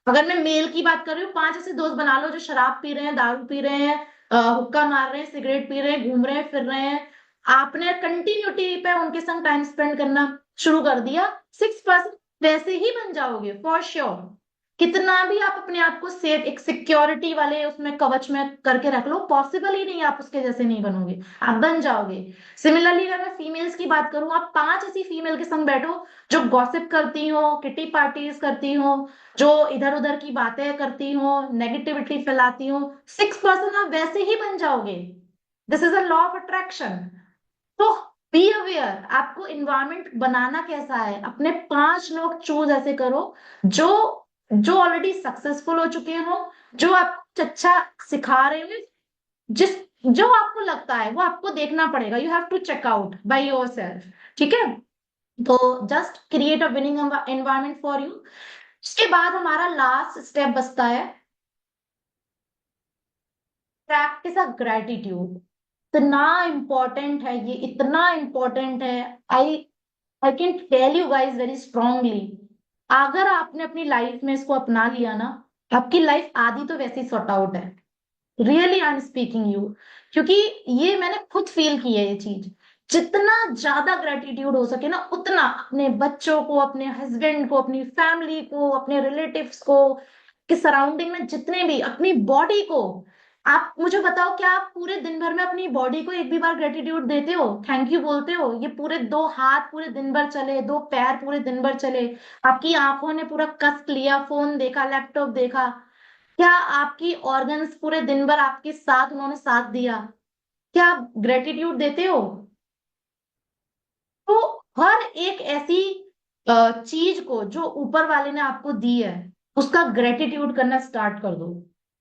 अगर मैं मेल की बात कर रही हूँ, 5 ऐसे दोस्त बना लो जो शराब पी रहे हैं, दारू पी रहे हैं, हुक्का मार रहे हैं, सिगरेट पी रहे हैं, घूम रहे हैं, फिर रहे हैं। आपने कंटिन्यूटी पे उनके संग टाइम स्पेंड करना शुरू कर दिया, 6% वैसे ही बन जाओगे फॉर श्योर। कितना भी आप अपने आप को सेफ एक सिक्योरिटी वाले उसमें कवच में करके रख लो, पॉसिबल ही नहीं, आप उसके जैसे नहीं बनोगे, आप बन जाओगे। सिमिलरली अगर मैं फीमेल्स की बात करूं, आप 5 ऐसी फीमेल के संग बैठो जो गॉसिप करती हो, किटी पार्टीज करती हो, जो इधर उधर की बातें करती हो, नेगेटिविटी फैलाती हो, 6% आप वैसे ही बन जाओगे। This is a law of attraction. तो बी अवेयर, आपको इन्वायरमेंट बनाना कैसा है, अपने 5 लोग चूज ऐसे करो जो जो ऑलरेडी सक्सेसफुल हो चुके हो, जो आपको कुछ अच्छा सिखा रहे हो, जिस जो आपको लगता है वो आपको देखना पड़ेगा, you have to check out by yourself. ठीक है? तो just create a winning environment for you. उसके बाद हमारा लास्ट स्टेप बचता है प्रैक्टिस ऑफ ग्रेटिट्यूड। इतना इंपॉर्टेंट है ये, इतना इंपॉर्टेंट है। I I can tell you guys very strongly, अगर आपने अपनी लाइफ में इसको अपना लिया ना, आपकी लाइफ आधी तो वैसे ही सॉर्ट आउट है। Really I am speaking you, क्योंकि ये मैंने खुद फील की है ये चीज। जितना ज्यादा ग्रेटिट्यूड हो सके ना, उतना अपने बच्चों को, अपने हस्बैंड को, अपनी फैमिली को, अपने रिलेटिव्स को, के सराउंडिंग में जितने भी, अपनी बॉडी को। आप मुझे बताओ, क्या आप पूरे दिन भर में अपनी बॉडी को एक भी बार ग्रेटिट्यूड देते हो, थैंक यू बोलते हो? ये पूरे 2 हाथ पूरे दिन भर चले, 2 पैर पूरे दिन भर चले, आपकी आंखों ने पूरा कष्ट लिया, फोन देखा, लैपटॉप देखा, क्या आपकी ऑर्गन्स पूरे दिन भर आपके साथ उन्होंने साथ दिया, क्या आप ग्रेटिट्यूड देते हो? तो हर एक ऐसी चीज को जो ऊपर वाले ने आपको दी है, उसका ग्रेटिट्यूड करना स्टार्ट कर दो।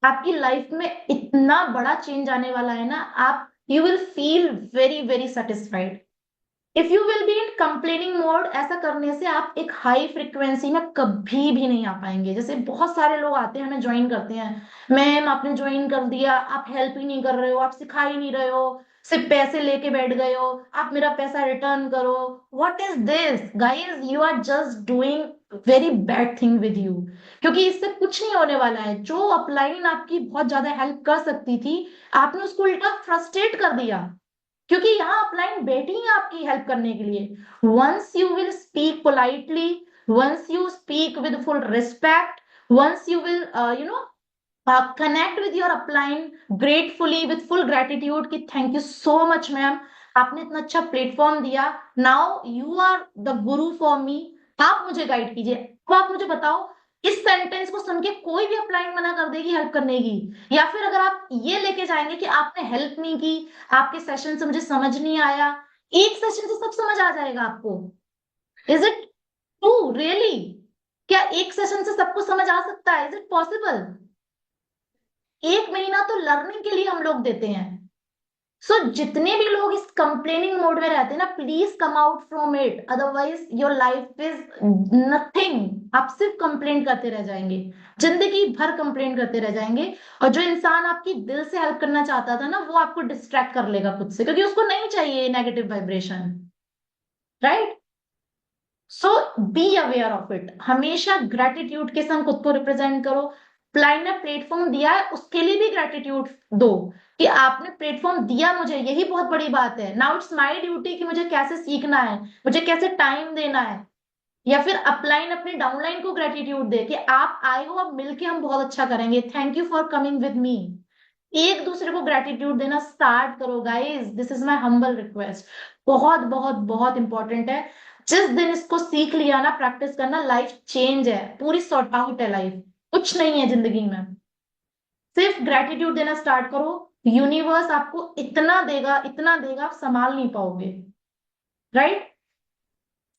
आपकी लाइफ में इतना बड़ा चेंज आने वाला है ना, आप you will feel very very satisfied. If you will be in complaining mode, ऐसा करने से आप एक हाई फ्रिक्वेंसी में कभी भी नहीं आ पाएंगे। जैसे बहुत सारे लोग आते हैं, हमें ज्वाइन करते हैं, मैम आपने ज्वाइन कर दिया, आप हेल्प ही नहीं कर रहे हो, आप सिखा ही नहीं रहे हो, सिर्फ पैसे लेके बैठ गए हो, आप मेरा पैसा रिटर्न करो। What is this guys, you are just doing very bad thing with you, क्योंकि इससे कुछ नहीं होने वाला है। जो अपलाइन आपकी बहुत ज्यादा हेल्प कर सकती थी, आपने उसको उल्टा फ्रस्ट्रेट कर दिया, क्योंकि यहाँ अपलाइन बैठी है आपकी हेल्प करने के लिए। Once you will speak politely, once you speak with full respect, once you will you know connect with your upline gratefully, with full gratitude कि thank you so much ma'am, आपने इतना अच्छा प्लेटफॉर्म दिया, now you are the guru for me, आप मुझे guide कीजिए। अब आप मुझे बताओ, इस सेंटेंस को सुन के कोई भी अपलाइन मना कर देगी हेल्प करने की? या फिर अगर आप ये लेके जाएंगे कि आपने हेल्प नहीं की, आपके सेशन से मुझे समझ नहीं आया, एक सेशन से सब समझ आ जाएगा आपको? Is it true really? क्या एक सेशन से सबको समझ आ सकता है? Is it possible? 1 महीना तो लर्निंग के लिए हम लोग देते हैं, सो जितने भी लोग इस कंप्लेनिंग मोड में रहते हैं ना, please come out from it, otherwise your life is nothing. आप सिर्फ कंप्लेंट करते रह जाएंगे, जिंदगी भर कंप्लेंट करते रह जाएंगे। और जो इंसान आपकी दिल से हेल्प करना चाहता था ना, वो आपको डिस्ट्रैक्ट कर लेगा खुद से, क्योंकि उसको नहीं चाहिए negative vibration, right? So be aware of it. हमेशा ग्रेटिट्यूड के संग खुद को रिप्रेजेंट करो। क्लाइंट ने प्लेटफॉर्म दिया है, उसके लिए भी ग्रेटिट्यूड दो, कि आपने प्लेटफॉर्म दिया मुझे, यही बहुत बड़ी बात है। नाउ इट्स माय ड्यूटी कि मुझे कैसे सीखना है, मुझे कैसे टाइम देना है। या फिर अपलाइन अपने डाउनलाइन को ग्रेटिट्यूड दे कि आप आए हो, अब मिलके हम बहुत अच्छा करेंगे, thank you for coming with me. एक दूसरे को ग्रेटिट्यूड देना स्टार्ट करो guys, this is my humble request. बहुत बहुत बहुत इंपॉर्टेंट है। जिस दिन इसको सीख लिया ना, प्रैक्टिस करना, लाइफ चेंज है, पूरी सॉर्ट आउट है लाइफ। कुछ नहीं है जिंदगी में, सिर्फ ग्रेटिट्यूड देना स्टार्ट करो। यूनिवर्स आपको इतना देगा, आप संभाल नहीं पाओगे, राइट?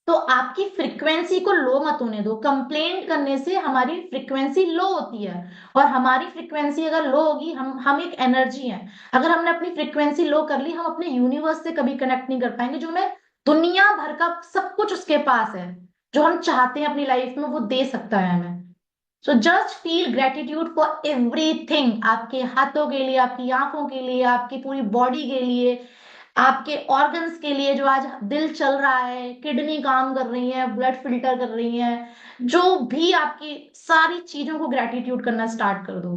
तो आपकी फ्रीक्वेंसी को लो मत होने दो। कंप्लेंट करने से हमारी फ्रीक्वेंसी लो होती है, और हमारी फ्रीक्वेंसी अगर लो होगी, हम एक एनर्जी है, अगर हमने अपनी फ्रीक्वेंसी लो कर ली, हम अपने यूनिवर्स से कभी कनेक्ट नहीं कर पाएंगे, जो हमें दुनिया भर का सब कुछ उसके पास है। जो हम चाहते हैं अपनी लाइफ में, वो दे सकता है हमें। So just feel gratitude for everything, आपके हाथों के लिए, आपकी आंखों के लिए, आपकी पूरी बॉडी के लिए, आपके ऑर्गन्स के लिए, जो आज दिल चल रहा है, किडनी काम कर रही है, ब्लड फिल्टर कर रही है, जो भी आपकी सारी चीजों को ग्रेटिट्यूड करना स्टार्ट कर दो।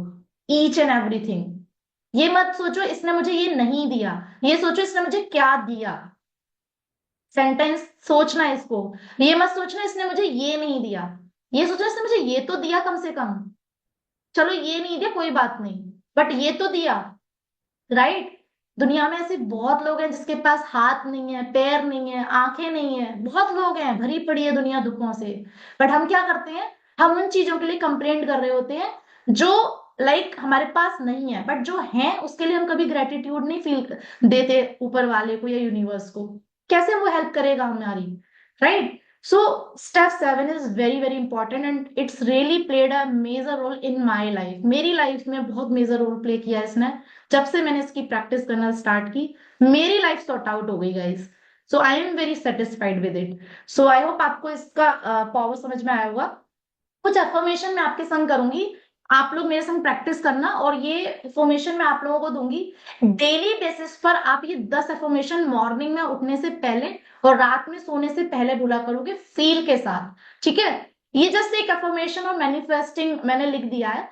Each and everything. ये मत सोचो इसने मुझे ये नहीं दिया, ये सोचो इसने मुझे क्या दिया। सेंटेंस सोचना है इसको। ये मत सोचना इसने मुझे ये नहीं दिया, ये सोचो इसने मुझे ये तो दिया कम से कम। चलो ये नहीं दिया कोई बात नहीं, बट ये तो दिया, राइट? दुनिया में ऐसे बहुत लोग हैं जिसके पास हाथ नहीं है, पैर नहीं है, आंखें नहीं है, बहुत लोग हैं, भरी पड़ी है दुनिया दुखों से। बट हम क्या करते हैं, हम उन चीजों के लिए कंप्लेंट कर रहे होते हैं जो हमारे पास नहीं है, बट जो है उसके लिए हम कभी ग्रेटिट्यूड नहीं फील देते ऊपर वाले को या यूनिवर्स को। कैसे वो हेल्प करेगा हमारी, right? So step 7 is very very important, and it's really played a major role in my life. मेरी लाइफ में बहुत मेजर रोल प्ले किया है इसने। जब से मैंने इसकी प्रैक्टिस करना स्टार्ट की, मेरी लाइफ सॉर्ट आउट हो गई guys. So I am very satisfied with it. So I hope आपको इसका पावर समझ में आया होगा। कुछ अफर्मेशन मैं आपके संग करूंगी, आप लोग मेरे संग प्रैक्टिस करना, और ये अफर्मेशन मैं आप लोगों को दूंगी डेली बेसिस पर। आप ये 10 अफर्मेशन मॉर्निंग में उठने से पहले और रात में सोने से पहले बोला करोगे, फील के साथ, ठीक है? ये जस्ट एक अफर्मेशन और मैनिफेस्टिंग मैंने लिख दिया है,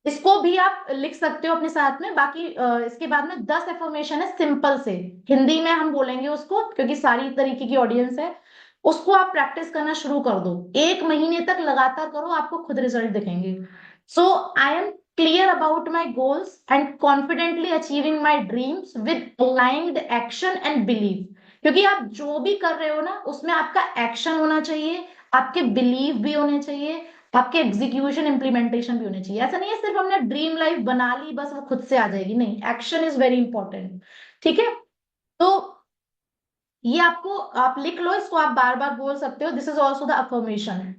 इसको भी आप लिख सकते हो अपने साथ में। बाकी इसके बाद में 10 एफर्मेशन है सिंपल से, हिंदी में हम बोलेंगे उसको, क्योंकि सारी तरीके की ऑडियंस है। उसको आप प्रैक्टिस करना शुरू कर दो, 1 महीने तक लगातार करो, आपको खुद रिजल्ट दिखेंगे। So I am clear about my goals and confidently achieving my dreams with aligned action and believe. क्योंकि आप जो भी कर रहे हो ना, उसमें आपका एक्शन होना चाहिए, आपके बिलीव भी होने चाहिए, आपके एग्जीक्यूशन इंप्लीमेंटेशन भी होने चाहिए। ऐसा नहीं है सिर्फ हमने ड्रीम लाइफ बना ली बस वो खुद से आ जाएगी, नहीं, एक्शन इज वेरी इंपॉर्टेंट, ठीक है? तो ये आपको, आप लिख लो इसको, आप बार बार बोल सकते हो, this is also the affirmation.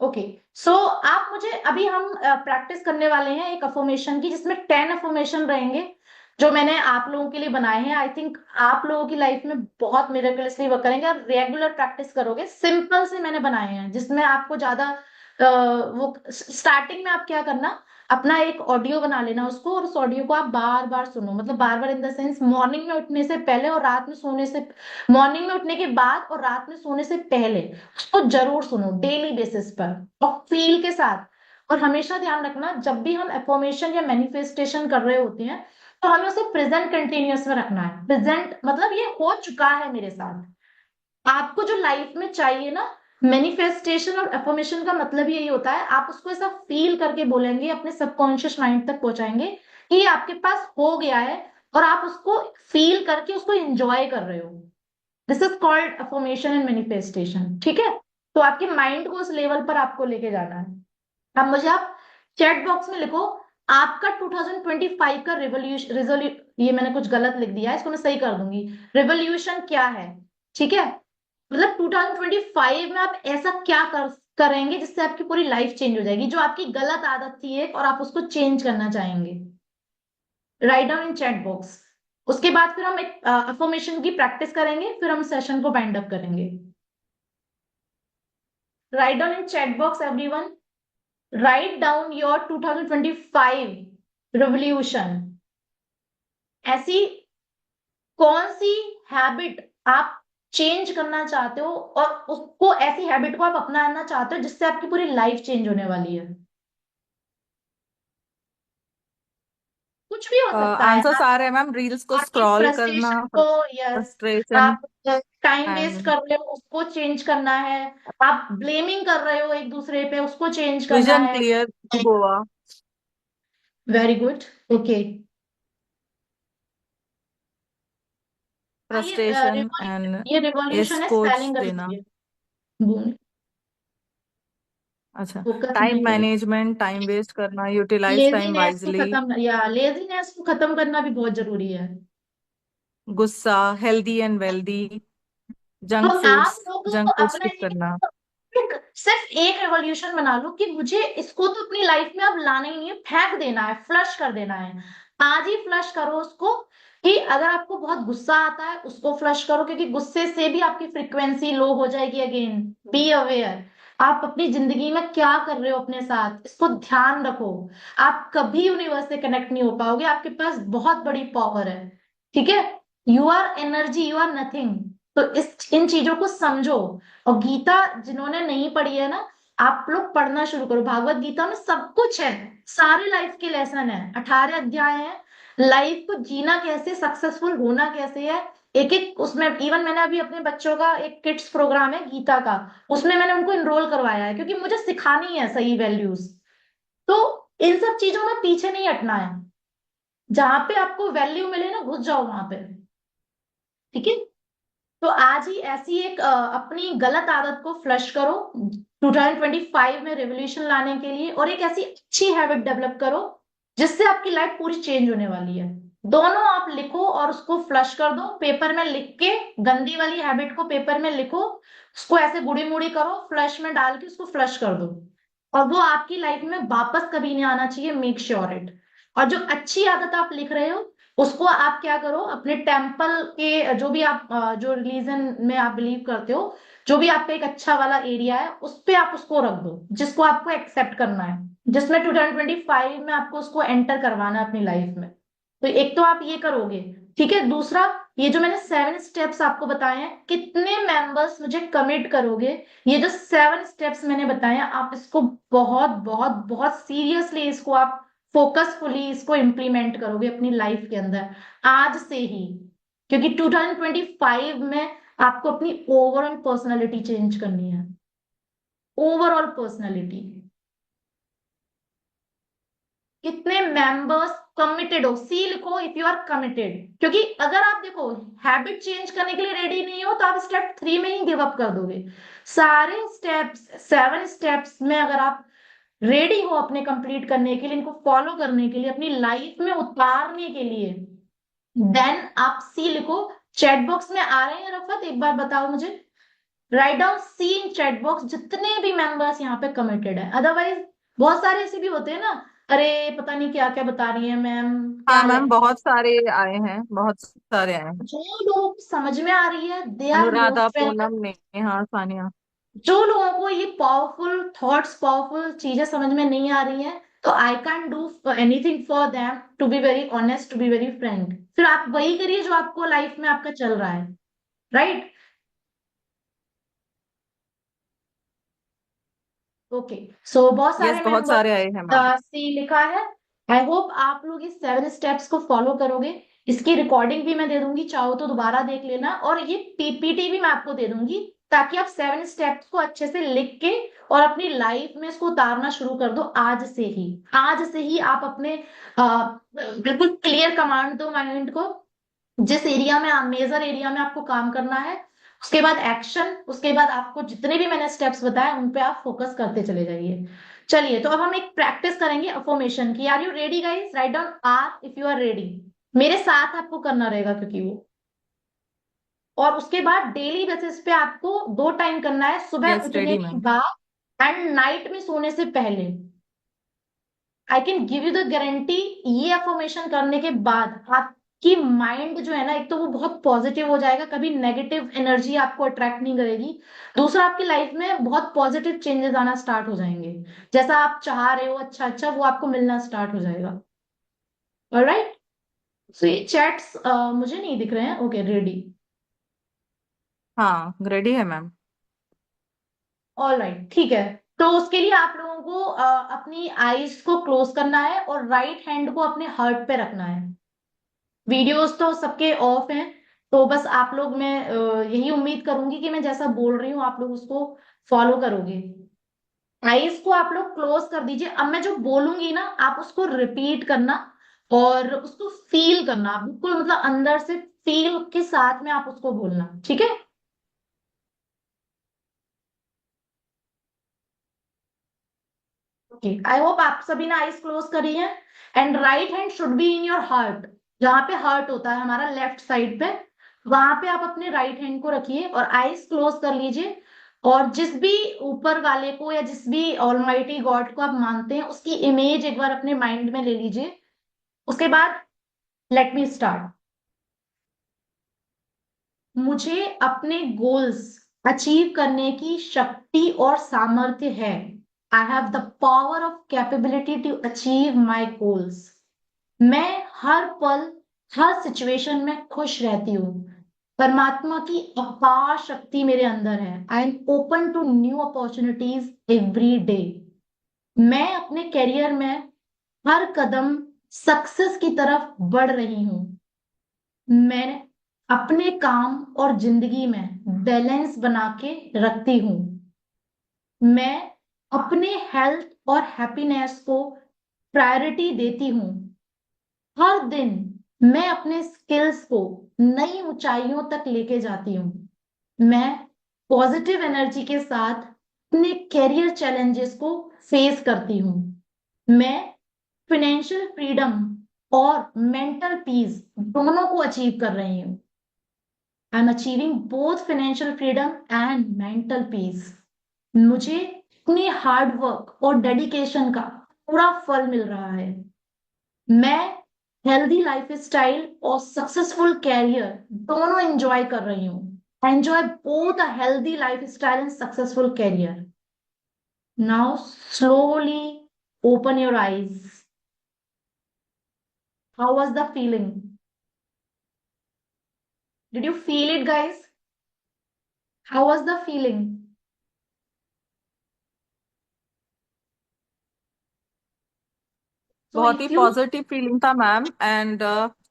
Okay, so आप मुझे, अभी हम प्रैक्टिस करने वाले हैं एक अफर्मेशन की, जिसमें 10 अफर्मेशन रहेंगे, जो मैंने आप लोगों के लिए बनाए हैं। आई थिंक आप लोगों की लाइफ में बहुत मिरेकलसली वर्क करेंगे, और रेगुलर प्रैक्टिस करोगे। सिंपल से मैंने बनाए हैं, जिसमें आपको ज्यादा वो, स्टार्टिंग में आप क्या करना, अपना एक ऑडियो बना लेना उसको, और उस ऑडियो को आप बार बार सुनो, मतलब बार बार इन द सेंस मॉर्निंग में उठने से पहले और रात में सोने से, मॉर्निंग में उठने के बाद और रात में सोने से पहले उसको जरूर सुनो डेली बेसिस पर, और फील के साथ। और हमेशा ध्यान रखना, जब भी हम एफर्मेशन या मैनिफेस्टेशन कर रहे होते हैं, तो हमें उसे प्रेजेंट कंटिन्यूअस में रखना है। प्रेजेंट मतलब ये हो चुका है मेरे साथ। आपको जो लाइफ में चाहिए ना, मैनिफेस्टेशन और एफर्मेशन का मतलब यही होता है, आप उसको ऐसा फील करके बोलेंगे, अपने सबकॉन्शियस माइंड तक पहुंचाएंगे कि ये आपके पास हो गया है, और आप उसको फील करके उसको एंजॉय कर रहे हो। This is called affirmation and manifestation, ठीक है? तो आपके माइंड को उस लेवल पर आपको लेके जाना है। अब मुझे आप चैट बॉक्स में लिखो, आपका 2025 का रिवोल्यूशन, ये मैंने कुछ गलत लिख दिया है, इसको मैं सही कर दूंगी। रिवोल्यूशन क्या है, ठीक है? मतलब 2025 में आप ऐसा क्या करेंगे जिससे आपकी पूरी लाइफ चेंज हो जाएगी, जो आपकी गलत आदत थी एक, और आप उसको चेंज करना चाहेंगे। Write down in chat box. उसके बाद फिर हम एक अफर्मेशन की प्रैक्टिस करेंगे, फिर हम सेशन को वाइंड अप करेंगे। Write down in chat box everyone, right down your 2025 revolution. ऐसी कौन सी हैबिट आप चेंज करना चाहते हो, और उसको ऐसी हैबिट को आप अपनाना चाहते हो जिससे आपकी पूरी लाइफ चेंज होने वाली है। कुछ भी हो सकता है। आंसर्स आ रहे हैं मैम, रील्स को आपकी स्क्रॉल करना, फ्रस्ट्रेशन को, यस, फ्रस्ट्रेशन आप टाइम वेस्ट एंड कर रहे हो उसको चेंज करना है, आप ब्लेमिंग कर रहे हो एक दूसरे पे उसको चेंज करना विजन है। Clear to Goa, very good. Okay. ये फ्रस्ट्रेशन रिवॉल्यूशन, एंड ये यस रिवॉल्यूशन है, कोच स्पेलिंग गलत देना। हुई है। अच्छा, फोकस टाइम नहीं करें। मैनेजमेंट, टाइम वेस्ट करना, यूटिलाइज टाइम लेजीनेस को वाइजली, खत्म, या लेजीनेस को खत्म करना भी बहुत जरूरी है। गुस्सा, हेल्दी एंड वेल्दी, तो जंक आप फूड्स, लोग जंक फूड अपना स्किप करना। सिर्फ एक रेवोल्यूशन बना लो कि मुझे इसको तो अपनी लाइफ में अब लाना ही नहीं है, फेंक देना है, फ्लश कर देना है। आज ही फ्लश करो उसको। कि अगर आपको बहुत गुस्सा आता है उसको फ्लश करो, क्योंकि गुस्से से भी आपकी फ्रीक्वेंसी लो हो जाएगी। अगेन बी अवेयर, आप अपनी जिंदगी में क्या कर रहे हो अपने साथ, इसको ध्यान रखो। आप कभी यूनिवर्स से कनेक्ट नहीं हो पाओगे, आपके पास बहुत बड़ी पावर है। ठीक है, you are energy, you are nothing. तो इस इन चीजों को समझो। और गीता जिन्होंने नहीं पढ़ी है ना, आप लोग पढ़ना शुरू करो। भागवत गीता में सब कुछ है, सारे लाइफ के लेसन है, 18 अध्याय है। लाइफ को जीना कैसे, सक्सेसफुल होना कैसे है, एक एक उसमें। इवन मैंने अभी अपने बच्चों का एक किड्स प्रोग्राम है गीता का, उसमें मैंने उनको इनरोल करवाया है, क्योंकि मुझे सिखानी है सही वैल्यूज। तो इन सब चीजों में पीछे नहीं हटना है। जहां पे आपको वैल्यू मिले ना, घुस जाओ वहां पे। ठीक है। तो आज ही ऐसी एक अपनी गलत आदत को फ्लश करो 2025 में रेवोल्यूशन लाने के लिए, और एक ऐसी अच्छी हैबिट डेवलप करो जिससे आपकी लाइफ पूरी चेंज होने वाली है। दोनों आप लिखो और उसको फ्लश कर दो पेपर में लिख के। गंदी वाली हैबिट को पेपर में लिखो, उसको ऐसे गुड़ी मुड़ी करो, फ्लश में डाल के उसको फ्लश कर दो। और वो आपकी लाइफ में वापस कभी नहीं आना चाहिए, मेक श्योर इट। और जो अच्छी आदत आप लिख रहे हो उसको आप क्या करो, अपने टेम्पल के जो भी आप जो रिलीजन में आप बिलीव करते हो, जो भी आपका एक अच्छा वाला एरिया है उस पे आप उसको रख दो, जिसको आपको एक्सेप्ट करना है, जिसमें 2025 में आपको उसको एंटर करवाना है अपनी लाइफ में। तो एक तो आप ये करोगे। ठीक है, दूसरा, ये जो मैंने 7 स्टेप्स आपको बताए हैं, कितने मेंबर्स मुझे कमिट करोगे, ये जो 7 स्टेप्स मैंने बताए हैं, आप इसको बहुत बहुत बहुत सीरियसली, इसको आप फोकसफुली इसको इम्प्लीमेंट करोगे अपनी लाइफ के अंदर आज से ही। क्योंकि 2025 में आपको अपनी ओवरऑल पर्सनालिटी चेंज करनी है, ओवरऑल पर्सनालिटी। कितने मेंबर्स कमिटेड हो, सी लिखो इफ यू आर कमिटेड। क्योंकि अगर आप देखो हैबिट चेंज करने के लिए रेडी नहीं हो, तो आप स्टेप 3 में ही गिव अप कर दोगे। सारे स्टेप्स, 7 स्टेप्स में अगर आप रेडी हो अपने कंप्लीट करने के लिए, इनको फॉलो करने के लिए, अपनी लाइफ में उतारने के लिए, देन आप सी लिखो। चैट बॉक्स में आ रहे हैं रफत, एक बार बताओ मुझे। Write down see in chat box, जितने भी मेंबर्स यहाँ पे कमिटेड है। अदरवाइज बहुत सारे ऐसे भी होते हैं ना, अरे पता नहीं क्या क्या बता रही है मैम, हाँ क्या मैम, लेक्चर। बहुत सारे आए हैं, बहुत सारे आए हैं। जो लोगों को समझ में आ रही है they are Anuradha, most welcome. Poonam, Neha, Sania. जो लोगों को ये पावरफुल थॉट्स, पावरफुल चीजें समझ में नहीं आ रही हैं, तो I can do anything for them, to be very honest, to be very frank. फिर आप वही करिए जो आपको लाइफ में आपका चल रहा है। राइट। ओके। सो बहुत यस, सारे बहुत सारे आए हैं मैम। मेंबर्स सी लिखा है। आई होप आप लोग इस 7 स्टेप्स को फॉलो करोगे। इसकी रिकॉर्डिंग भी मैं दे दूंगी, चाहो तो दोबारा देख लेना, और ये पीपीटी भी मैं आपको दे दूंगी, ताकि आप 7 स्टेप्स को अच्छे से लिख के और अपनी लाइफ में इसको उतारना शुरू कर दो आज से ही। आज से ही आप अपने बिल्कुल क्लियर कमांड दो माइंड को, जिस एरिया में, मेजर एरिया में आपको काम करना है। उसके बाद एक्शन, उसके बाद आपको जितने भी मैंने स्टेप्स बताए उन पे आप फोकस करते चले जाइए। चलिए, तो अब हम एक प्रैक्टिस करेंगे अफर्मेशन की। Are you ready guys? Write down are if you are ready. मेरे साथ आपको करना रहेगा, क्योंकि वो, और उसके बाद डेली बेसिस पे आपको 2 टाइम करना है, सुबह यस, उठने रेडी के मैम। बाद एंड नाइट में सोने से पहले। I can give you the guarantee, ये अफर्मेशन करने के बाद आपकी माइंड जो है ना, एक तो वो बहुत पॉजिटिव हो जाएगा, कभी नेगेटिव एनर्जी आपको अट्रैक्ट नहीं करेगी। दूसरा, आपकी लाइफ में बहुत पॉजिटिव चेंजेस आना स्टार्ट हो जाएंगे। जैसा आप चाह रहे हो अच्छा अच्छा, वो आपको मिलना स्टार्ट हो जाएगा। ऑलराइट। सो ये चैट्स मुझे नहीं दिख रहे हैं। Okay, ready. हाँ, रेडी है मैम। ऑलराइट, ठीक है। तो उसके लिए आप लोगों को अपनी आईज को क्लोज करना है और राइट हैंड को अपने हार्ट पे रखना है। वीडियोस तो सबके ऑफ हैं, तो बस आप लोग, मैं यही उम्मीद करूंगी कि मैं जैसा बोल रही हूँ आप लोग उसको फॉलो करोगे। आईज को आप लोग क्लोज कर दीजिए। अब मैं जो बोलूंगी ना, आप उसको रिपीट करना और उसको फील करना, बिल्कुल मतलब अंदर से फील के साथ में आप उसको बोलना, ठीक है? ओके, आई होप आप सभी ने आईज क्लोज करी है। And right hand should be in your heart. जहां पे हार्ट होता है हमारा लेफ्ट साइड पे, वहां पे आप अपने राइट हैंड को रखिए और आईज क्लोज कर लीजिए। और जिस भी ऊपर वाले को या जिस भी ऑलमाइटी गॉड को आप मानते हैं, उसकी इमेज एक बार अपने माइंड में ले लीजिए। उसके बाद लेट मी स्टार्ट। मुझे अपने गोल्स अचीव करने की शक्ति और सामर्थ्य है। I have the power of capability to achieve my goals. मैं हर पल, हर सिचुएशन में खुश रहती हूँ। परमात्मा की अपार शक्ति मेरे अंदर है। I am open to new opportunities every day. मैं अपने करियर में हर कदम सक्सेस की तरफ बढ़ रही हूँ। मैं अपने काम और जिंदगी में बैलेंस बना के रखती हूँ। मैं अपने हेल्थ और हैप्पीनेस को प्रायोरिटी देती हूँ। हर दिन मैं अपने स्किल्स को नई ऊंचाइयों तक लेके जाती हूँ। मैं पॉजिटिव एनर्जी के साथ अपने कैरियर चैलेंजेस को फेस करती हूँ। मैं फाइनेंशियल फ्रीडम और मेंटल पीस दोनों को अचीव कर रही हूँ। I am achieving both financial freedom and mental peace. मुझे अपने हार्ड वर्क और डेडिकेशन का पूरा फल मिल रहा है। मैं हेल्दी लाइफ स्टाइल और सक्सेसफुल कैरियर दोनों एंजॉय कर रही हूँ। Enjoy both a healthy lifestyle and successful career. Now slowly open your eyes. How was the feeling? Did you feel it guys? How was the feeling? So बहुत ही if you, positive feeling था ma'am. And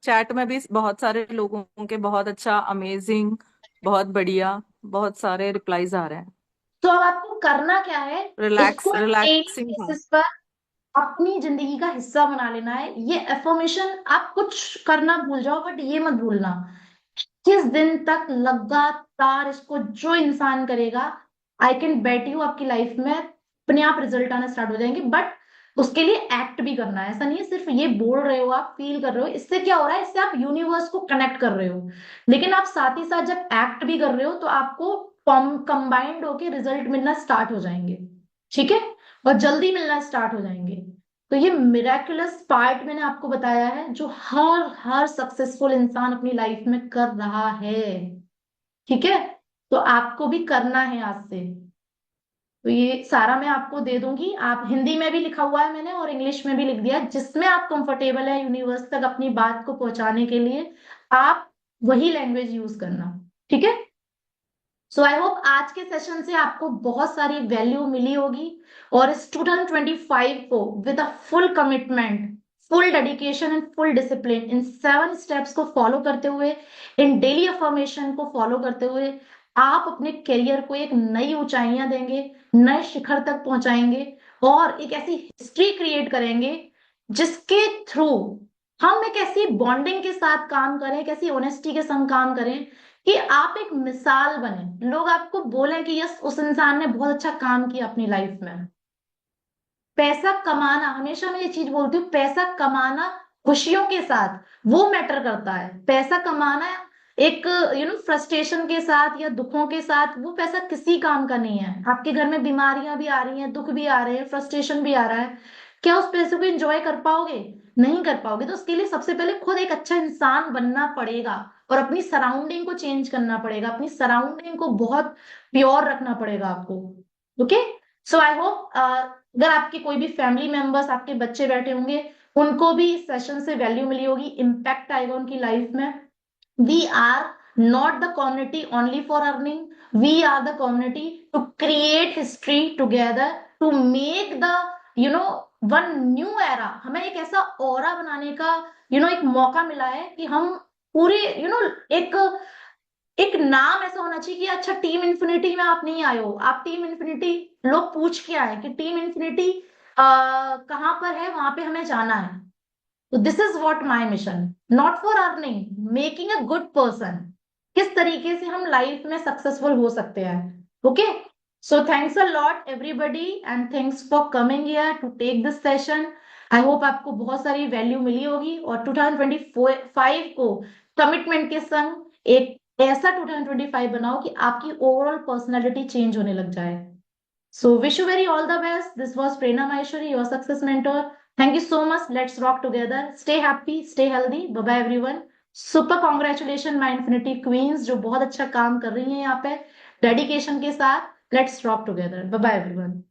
chat में भी बहुत सारे लोगों के बहुत अच्छा, अमेजिंग, बहुत बढ़िया, बहुत सारे रिप्लाईज आ रहे हैं। तो अब आपको करना क्या है? इसको डेली रिलैक्सिंग था। बेसिस पर अपनी जिंदगी का हिस्सा बना लेना है। ये एफर्मेशन आप कुछ करना भूल जाओ, बट ये मत भूलना, किस दिन तक लगातार इसको जो इंसान करेगा, आई कैन बेट यू आपकी लाइफ में अपने आप रिजल्ट आना स्टार्ट हो जाएंगे। बट उसके लिए एक्ट भी करना है। ऐसा नहीं है सिर्फ ये बोल रहे हो, आप फील कर रहे हो। इससे क्या हो रहा है? इससे आप यूनिवर्स को कनेक्ट कर रहे हो। लेकिन आप साथ ही साथ जब एक्ट भी कर रहे हो, तो आपको कंबाइंड होके रिजल्ट मिलना स्टार्ट हो जाएंगे, ठीक है? और जल्दी मिलना स्टार्ट हो जाएंगे। तो ये मिराकुलस पार्ट मैंने आपको बताया है, जो हर हर सक्सेसफुल इंसान अपनी लाइफ में कर रहा है, ठीक है? तो आपको भी करना है आज से। तो ये सारा मैं आपको दे दूंगी। आप, हिंदी में भी लिखा हुआ है मैंने और इंग्लिश में भी लिख दिया है। जिसमें आप कंफर्टेबल है यूनिवर्स तक अपनी बात को पहुंचाने के लिए, आप वही लैंग्वेज यूज करना, ठीक है? सो आई होप आज के सेशन से आपको बहुत सारी वैल्यू मिली होगी। और इस 2025 को with a full commitment, full dedication and full discipline, in 7 steps को फॉलो करते हुए, इन डेली अफर्मेशन को फॉलो करते हुए, आप अपने करियर को एक नई ऊंचाइयां देंगे, नए शिखर तक पहुंचाएंगे और एक ऐसी हिस्ट्री क्रिएट करेंगे जिसके थ्रू हम एक ऐसी बॉन्डिंग के साथ काम करें, एक ऐसी ऑनेस्टी के संग काम करें कि आप एक मिसाल बने। लोग आपको बोले कि यस, उस इंसान ने बहुत अच्छा काम किया अपनी लाइफ में। पैसा कमाना, हमेशा मैं ये चीज बोलती हूँ, पैसा कमाना खुशियों के साथ वो मैटर करता है। पैसा कमाना एक फ्रस्ट्रेशन के साथ या दुखों के साथ, वो पैसा किसी काम का नहीं है। आपके घर में बीमारियां भी आ रही हैं, दुख भी आ रहे हैं, फ्रस्ट्रेशन भी आ रहा है, क्या उस पैसे को एंजॉय कर पाओगे? नहीं कर पाओगे। तो उसके लिए सबसे पहले खुद एक अच्छा इंसान बनना पड़ेगा और अपनी सराउंडिंग को चेंज करना पड़ेगा, अपनी सराउंडिंग को बहुत प्योर रखना पड़ेगा आपको। ओके। सो आई होप अगर आपके कोई भी फैमिली मेंबर्स, आपके बच्चे बैठे होंगे, उनको भी इस सेशन से वैल्यू मिली होगी, इम्पैक्ट आएगा उनकी लाइफ में। We are not the community only for earning. We are the community to create history together, to make the, one new era. हमें एक ऐसा ओरा बनाने का, एक मौका मिला है कि हम पूरे, एक एक नाम ऐसा होना चाहिए कि अच्छा, टीम इन्फिनिटी में आप नहीं आए हो, आप टीम इन्फिनिटी, लोग पूछ के आए कि टीम इन्फिनिटी कहाँ पर है, वहां पे हमें जाना है। तो this is what my mission, not for earning, making a good person. किस तरीके से हम लाइफ में सक्सेसफुल हो सकते हैं। Okay. So thanks a lot everybody and thanks for coming here to take this session. I hope आपको बहुत सारी वैल्यू मिली होगी और 2025 को कमिटमेंट के संग एक ऐसा 2025 बनाओ कि आपकी ओवरऑल पर्सनालिटी चेंज होने लग जाए। So wish you very all the best. This was Prerna Maheshwari, your success mentor. Thank you so much. Let's rock together. Stay happy, stay healthy. Bye bye everyone. Super congratulations my Infinity Queens जो बहुत अच्छा काम कर रही हैं यहाँ पे dedication के साथ. Let's rock together. Bye bye everyone.